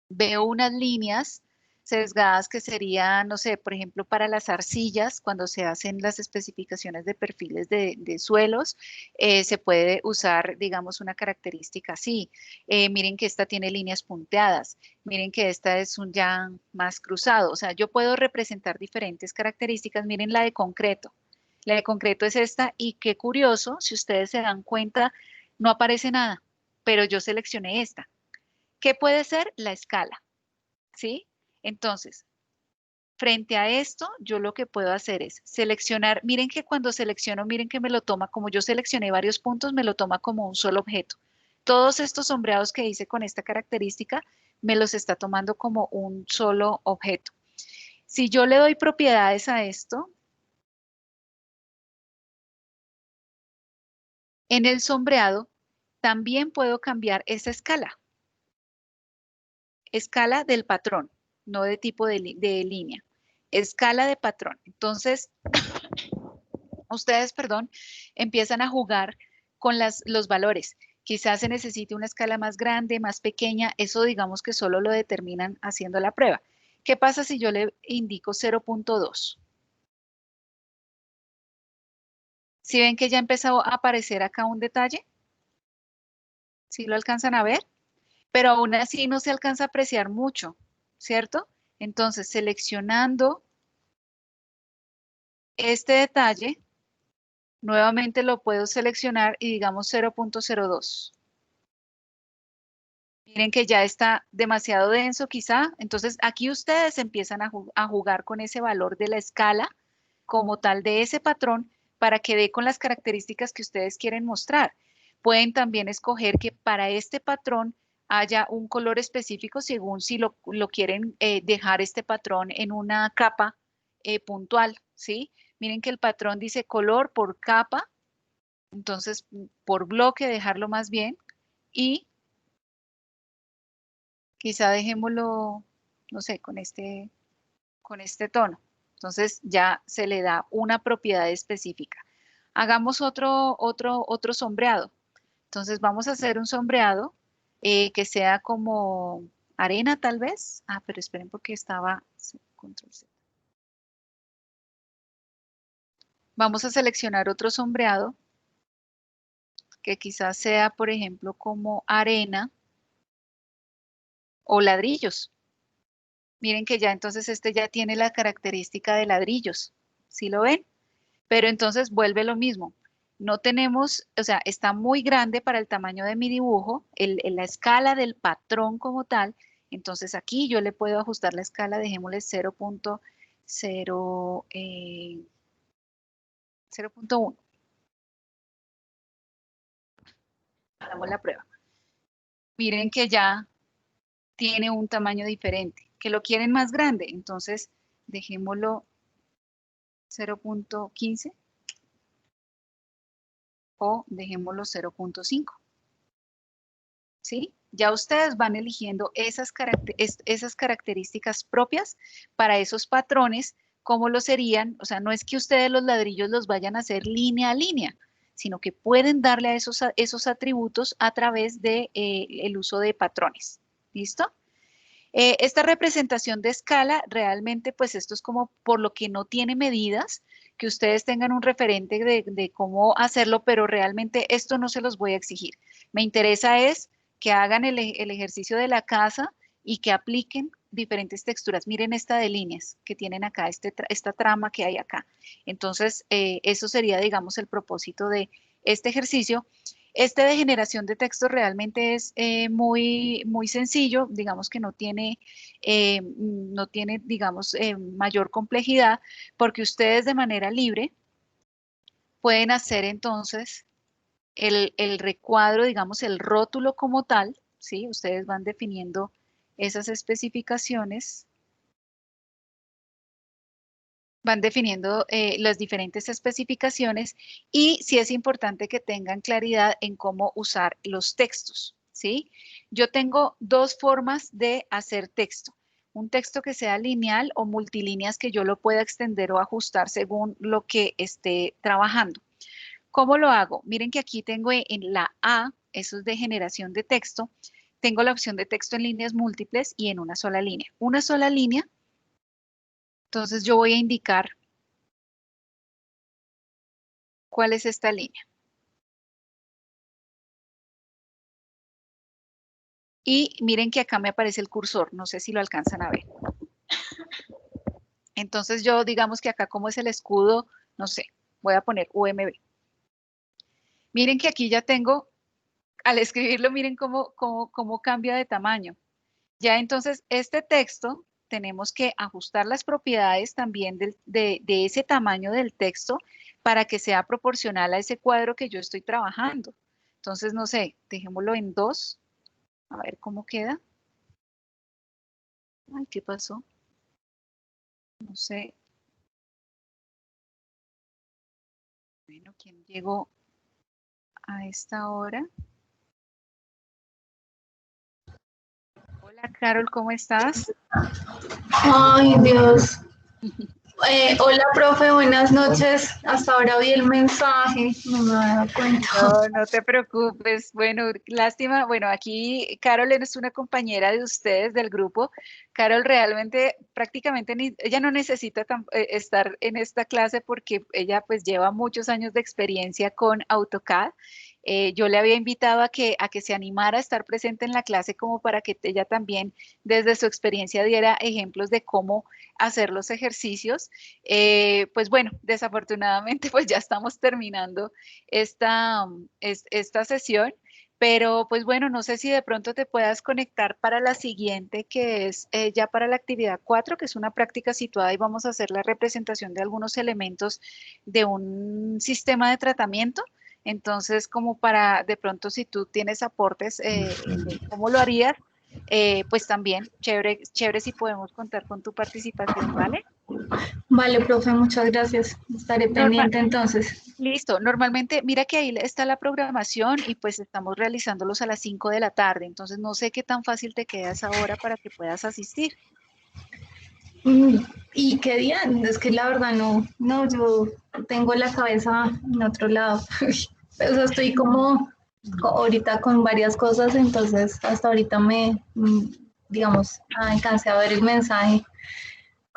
Veo unas líneas sesgadas que serían, no sé, por ejemplo, para las arcillas, cuando se hacen las especificaciones de perfiles de suelos, se puede usar, digamos, una característica así. Miren que esta tiene líneas punteadas, miren que esta es un ya más cruzado, o sea, yo puedo representar diferentes características. Miren la de concreto. La de concreto es esta y qué curioso, si ustedes se dan cuenta, no aparece nada, pero yo seleccioné esta. ¿Qué puede ser? La escala, ¿sí? Entonces, frente a esto, yo lo que puedo hacer es seleccionar, miren que cuando selecciono, miren que me lo toma, como yo seleccioné varios puntos, me lo toma como un solo objeto. Todos estos sombreados que hice con esta característica, me los está tomando como un solo objeto. Si yo le doy propiedades a esto, en el sombreado, también puedo cambiar esa escala. Escala del patrón, no de tipo de línea. Escala de patrón. Entonces, ustedes, perdón, empiezan a jugar con los valores. Quizás se necesite una escala más grande, más pequeña. Eso digamos que solo lo determinan haciendo la prueba. ¿Qué pasa si yo le indico 0.2? ¿Sí ven que ya empezó a aparecer acá un detalle? ¿Sí lo alcanzan a ver? Pero aún así no se alcanza a apreciar mucho, ¿cierto? Entonces, seleccionando este detalle, nuevamente lo puedo seleccionar y digamos 0.02. Miren que ya está demasiado denso quizá. Entonces aquí ustedes empiezan a jugar con ese valor de la escala como tal de ese patrón para que dé con las características que ustedes quieren mostrar. Pueden también escoger que para este patrón haya un color específico según si lo quieren dejar este patrón en una capa puntual, ¿sí? Miren que el patrón dice color por capa, entonces por bloque dejarlo más bien y quizá dejémoslo, no sé, con este tono. Entonces ya se le da una propiedad específica. Hagamos otro sombreado. Entonces vamos a hacer un sombreado que sea como arena tal vez. Ah, pero esperen porque estaba control Z. Vamos a seleccionar otro sombreado que quizás sea, por ejemplo, como arena o ladrillos. Miren que ya entonces este ya tiene la característica de ladrillos. ¿Sí lo ven? Pero entonces vuelve lo mismo. No tenemos, o sea, está muy grande para el tamaño de mi dibujo, la escala del patrón como tal. Entonces aquí yo le puedo ajustar la escala, dejémosle 0.1. Hagamos la prueba. Miren que ya tiene un tamaño diferente, que lo quieren más grande. Entonces dejémoslo 0.15 o dejémoslo 0.5. ¿Sí? Ya ustedes van eligiendo esas características propias para esos patrones, cómo lo serían. O sea, no es que ustedes los ladrillos los vayan a hacer línea a línea, sino que pueden darle a esos atributos a través de, el uso de patrones. ¿Listo? Esta representación de escala, realmente, pues esto es como por lo que no tiene medidas, que ustedes tengan un referente de cómo hacerlo, pero realmente esto no se los voy a exigir. Me interesa es que hagan el ejercicio de la casa y que apliquen diferentes texturas. Miren esta de líneas que tienen acá, esta trama que hay acá. Entonces, eso sería, digamos, el propósito de este ejercicio. Este de generación de texto realmente es muy sencillo, digamos que no tiene, digamos, mayor complejidad, porque ustedes de manera libre pueden hacer entonces el recuadro, digamos, el rótulo como tal, ¿sí? Ustedes van definiendo esas especificaciones van definiendo las diferentes especificaciones y sí es importante que tengan claridad en cómo usar los textos, ¿sí? Yo tengo dos formas de hacer texto. Un texto que sea lineal o multilíneas que yo lo pueda extender o ajustar según lo que esté trabajando. ¿Cómo lo hago? Miren que aquí tengo en la A, eso es de generación de texto, tengo la opción de texto en líneas múltiples y en una sola línea. Una sola línea, entonces yo voy a indicar cuál es esta línea. Y miren que acá me aparece el cursor, no sé si lo alcanzan a ver. Entonces yo digamos que acá como es el escudo, no sé, voy a poner UMB. Miren que aquí ya tengo, al escribirlo, miren cómo cambia de tamaño. Ya entonces este texto tenemos que ajustar las propiedades también de ese tamaño del texto para que sea proporcional a ese cuadro que yo estoy trabajando. Entonces, no sé, dejémoslo en 2, a ver cómo queda. Ay, ¿qué pasó? No sé. Bueno, ¿quién llegó a esta hora? Hola, Carol, ¿cómo estás? Ay, Dios. Hola, profe, buenas noches. Hasta ahora vi el mensaje, no me había dado cuenta. No, no te preocupes. Bueno, lástima. Bueno, aquí Carol es una compañera de ustedes del grupo. Carol realmente prácticamente ella no necesita estar en esta clase porque ella pues lleva muchos años de experiencia con AutoCAD. Yo le había invitado a que se animara a estar presente en la clase como para que ella también desde su experiencia diera ejemplos de cómo hacer los ejercicios. Pues bueno, desafortunadamente pues ya estamos terminando esta sesión, pero pues bueno, no sé si de pronto te puedas conectar para la siguiente, que es ya para la actividad 4, que es una práctica situada y vamos a hacer la representación de algunos elementos de un sistema de tratamiento. Entonces, como para de pronto si tú tienes aportes de cómo lo harías, pues también chévere, chévere si podemos contar con tu participación, ¿vale? Vale, profe, muchas gracias. Estaré Norma, pendiente entonces. Listo, normalmente mira que ahí está la programación y pues estamos realizándolos a las 5 de la tarde, entonces no sé qué tan fácil te queda esa hora para que puedas asistir. Mm, ¿Y qué día? Es que la verdad no, yo tengo la cabeza en otro lado. O sea, estoy como ahorita con varias cosas, entonces hasta ahorita digamos, alcancé a ver el mensaje.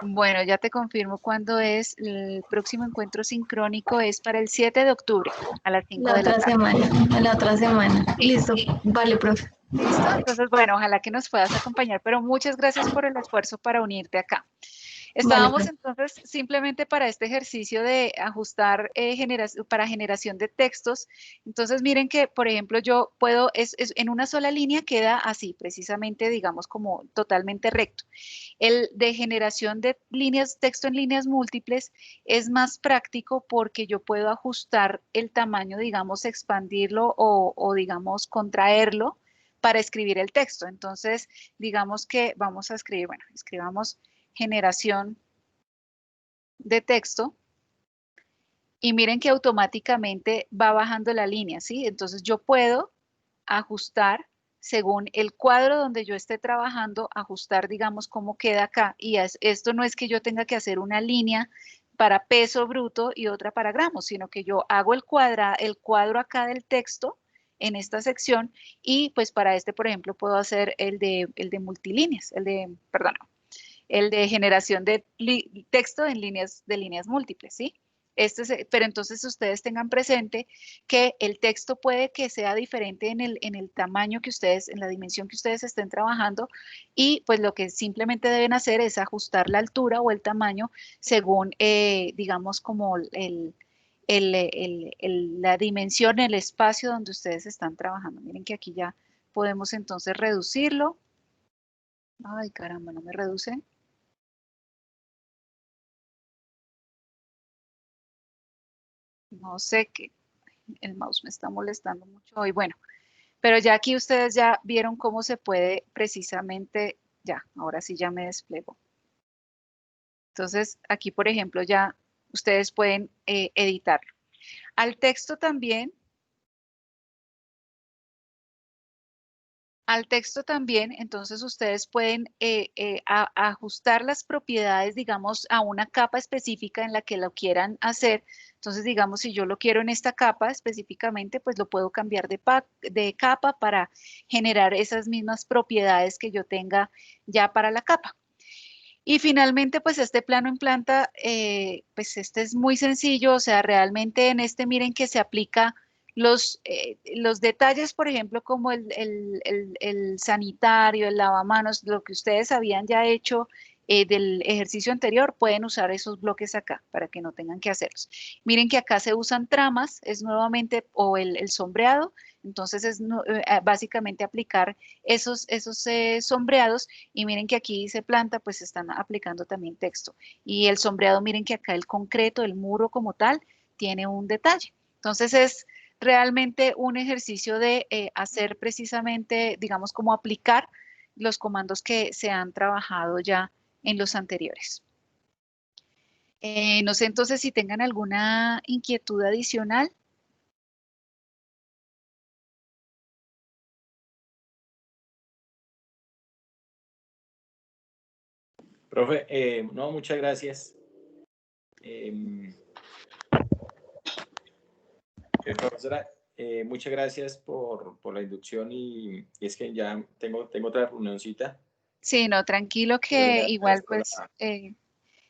Bueno, ya te confirmo cuándo es el próximo encuentro sincrónico, es para el 7 de octubre a las 5 La de la otra tarde. semana, la otra semana. Sí, Listo, vale, profe. listo. Entonces, bueno, ojalá que nos puedas acompañar, pero muchas gracias por el esfuerzo para unirte acá. Vale, Estábamos profe. entonces simplemente para este ejercicio de ajustar para generación de textos. Entonces miren que, por ejemplo, yo puedo, en una sola línea queda así, precisamente, digamos, como totalmente recto. El de generación de líneas, texto en líneas múltiples es más práctico porque yo puedo ajustar el tamaño, digamos, expandirlo o digamos, contraerlo para escribir el texto. Entonces, digamos que vamos a escribir, bueno, escribamos generación de texto y miren que automáticamente va bajando la línea, ¿sí? Entonces yo puedo ajustar según el cuadro donde yo esté trabajando, ajustar, digamos, cómo queda acá. Y esto no es que yo tenga que hacer una línea para peso bruto y otra para gramos, sino que yo hago el cuadro acá del texto en esta sección y pues para este, por ejemplo, puedo hacer el de multilíneas, perdón, el de generación de texto en líneas múltiples, ¿sí? Pero entonces ustedes tengan presente que el texto puede que sea diferente en el tamaño que ustedes, en la dimensión que ustedes estén trabajando y pues lo que simplemente deben hacer es ajustar la altura o el tamaño según, digamos, como la dimensión, el espacio donde ustedes están trabajando. Miren que aquí ya podemos entonces reducirlo. Ay, caramba, no me reduce. No sé qué, el mouse me está molestando mucho hoy. Bueno, pero ya aquí ustedes ya vieron cómo se puede precisamente, ya, ahora sí ya me desplegó. Entonces, aquí, por ejemplo, ya ustedes pueden editarlo. Al texto también, entonces ustedes pueden ajustar las propiedades, digamos, a una capa específica en la que lo quieran hacer. Entonces, digamos, si yo lo quiero en esta capa específicamente, pues lo puedo cambiar de capa para generar esas mismas propiedades que yo tenga ya para la capa. Y finalmente, pues este plano en planta, pues este es muy sencillo, o sea, realmente en este miren que se aplica los detalles, por ejemplo, como el sanitario, el lavamanos, lo que ustedes habían ya hecho del ejercicio anterior, pueden usar esos bloques acá para que no tengan que hacerlos. Miren que acá se usan tramas, es nuevamente, o el sombreado, entonces es básicamente aplicar esos sombreados. Y miren que aquí dice planta, pues están aplicando también texto. Y el sombreado, miren que acá el concreto, el muro como tal, tiene un detalle. Entonces es realmente un ejercicio de hacer precisamente, digamos, como aplicar los comandos que se han trabajado ya en los anteriores. No sé entonces si tengan alguna inquietud adicional. Profe, no, muchas gracias. Profesora, muchas gracias por la inducción y es que ya tengo otra reunioncita. Sí, no, tranquilo Pero que igual pues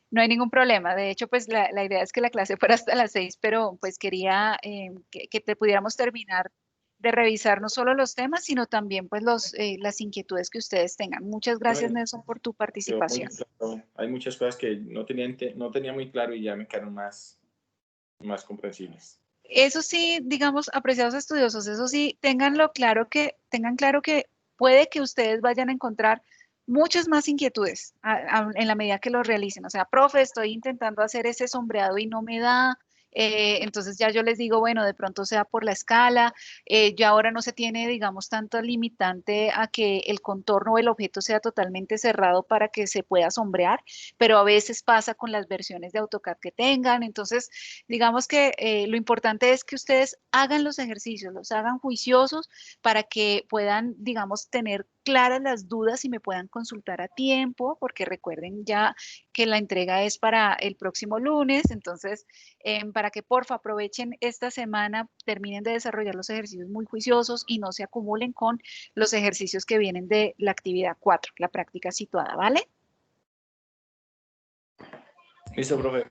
no hay ningún problema. De hecho, pues la idea es que la clase fuera hasta las 6, pero pues quería que te pudiéramos terminar de revisar no solo los temas, sino también pues las inquietudes que ustedes tengan. Muchas gracias, Nelson, por tu quedó muy participación. claro. Hay muchas cosas que no tenía muy claro y ya me quedaron más comprensibles. Eso sí, digamos, apreciados estudiosos, eso sí, tengan claro que puede que ustedes vayan a encontrar muchas más inquietudes en la medida que lo realicen. O sea, profe, estoy intentando hacer ese sombreado y no me da. Entonces ya yo les digo, bueno, de pronto sea por la escala, ya ahora no se tiene, digamos, tanto limitante a que el contorno o el objeto sea totalmente cerrado para que se pueda sombrear, pero a veces pasa con las versiones de AutoCAD que tengan. Entonces, digamos que lo importante es que ustedes hagan los ejercicios, los hagan juiciosos para que puedan, digamos, tener claras las dudas y me puedan consultar a tiempo, porque recuerden ya que la entrega es para el próximo lunes. Entonces, para que porfa aprovechen esta semana, terminen de desarrollar los ejercicios muy juiciosos y no se acumulen con los ejercicios que vienen de la actividad 4, la práctica situada, ¿vale? Listo, profe.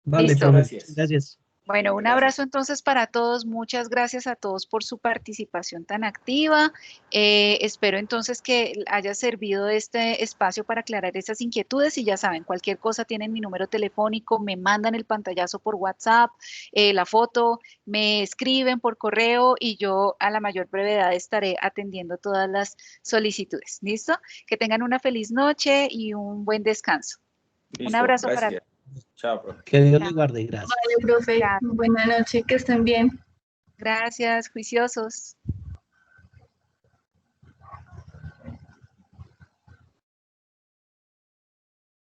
Vale, Listo. profe, Gracias. gracias. Bueno, un Gracias. abrazo entonces para todos. Muchas gracias a todos por su participación tan activa. Espero entonces que haya servido este espacio para aclarar esas inquietudes y ya saben, cualquier cosa tienen mi número telefónico, me mandan el pantallazo por WhatsApp, la foto, me escriben por correo y yo a la mayor brevedad estaré atendiendo todas las solicitudes. ¿Listo? Que tengan una feliz noche y un buen descanso. Un Listo, abrazo para gracias. Chao, profe. Que Dios todos. le guarde y gracias. Vale, profe. Gracias. Buenas noches, que estén bien. Gracias, juiciosos.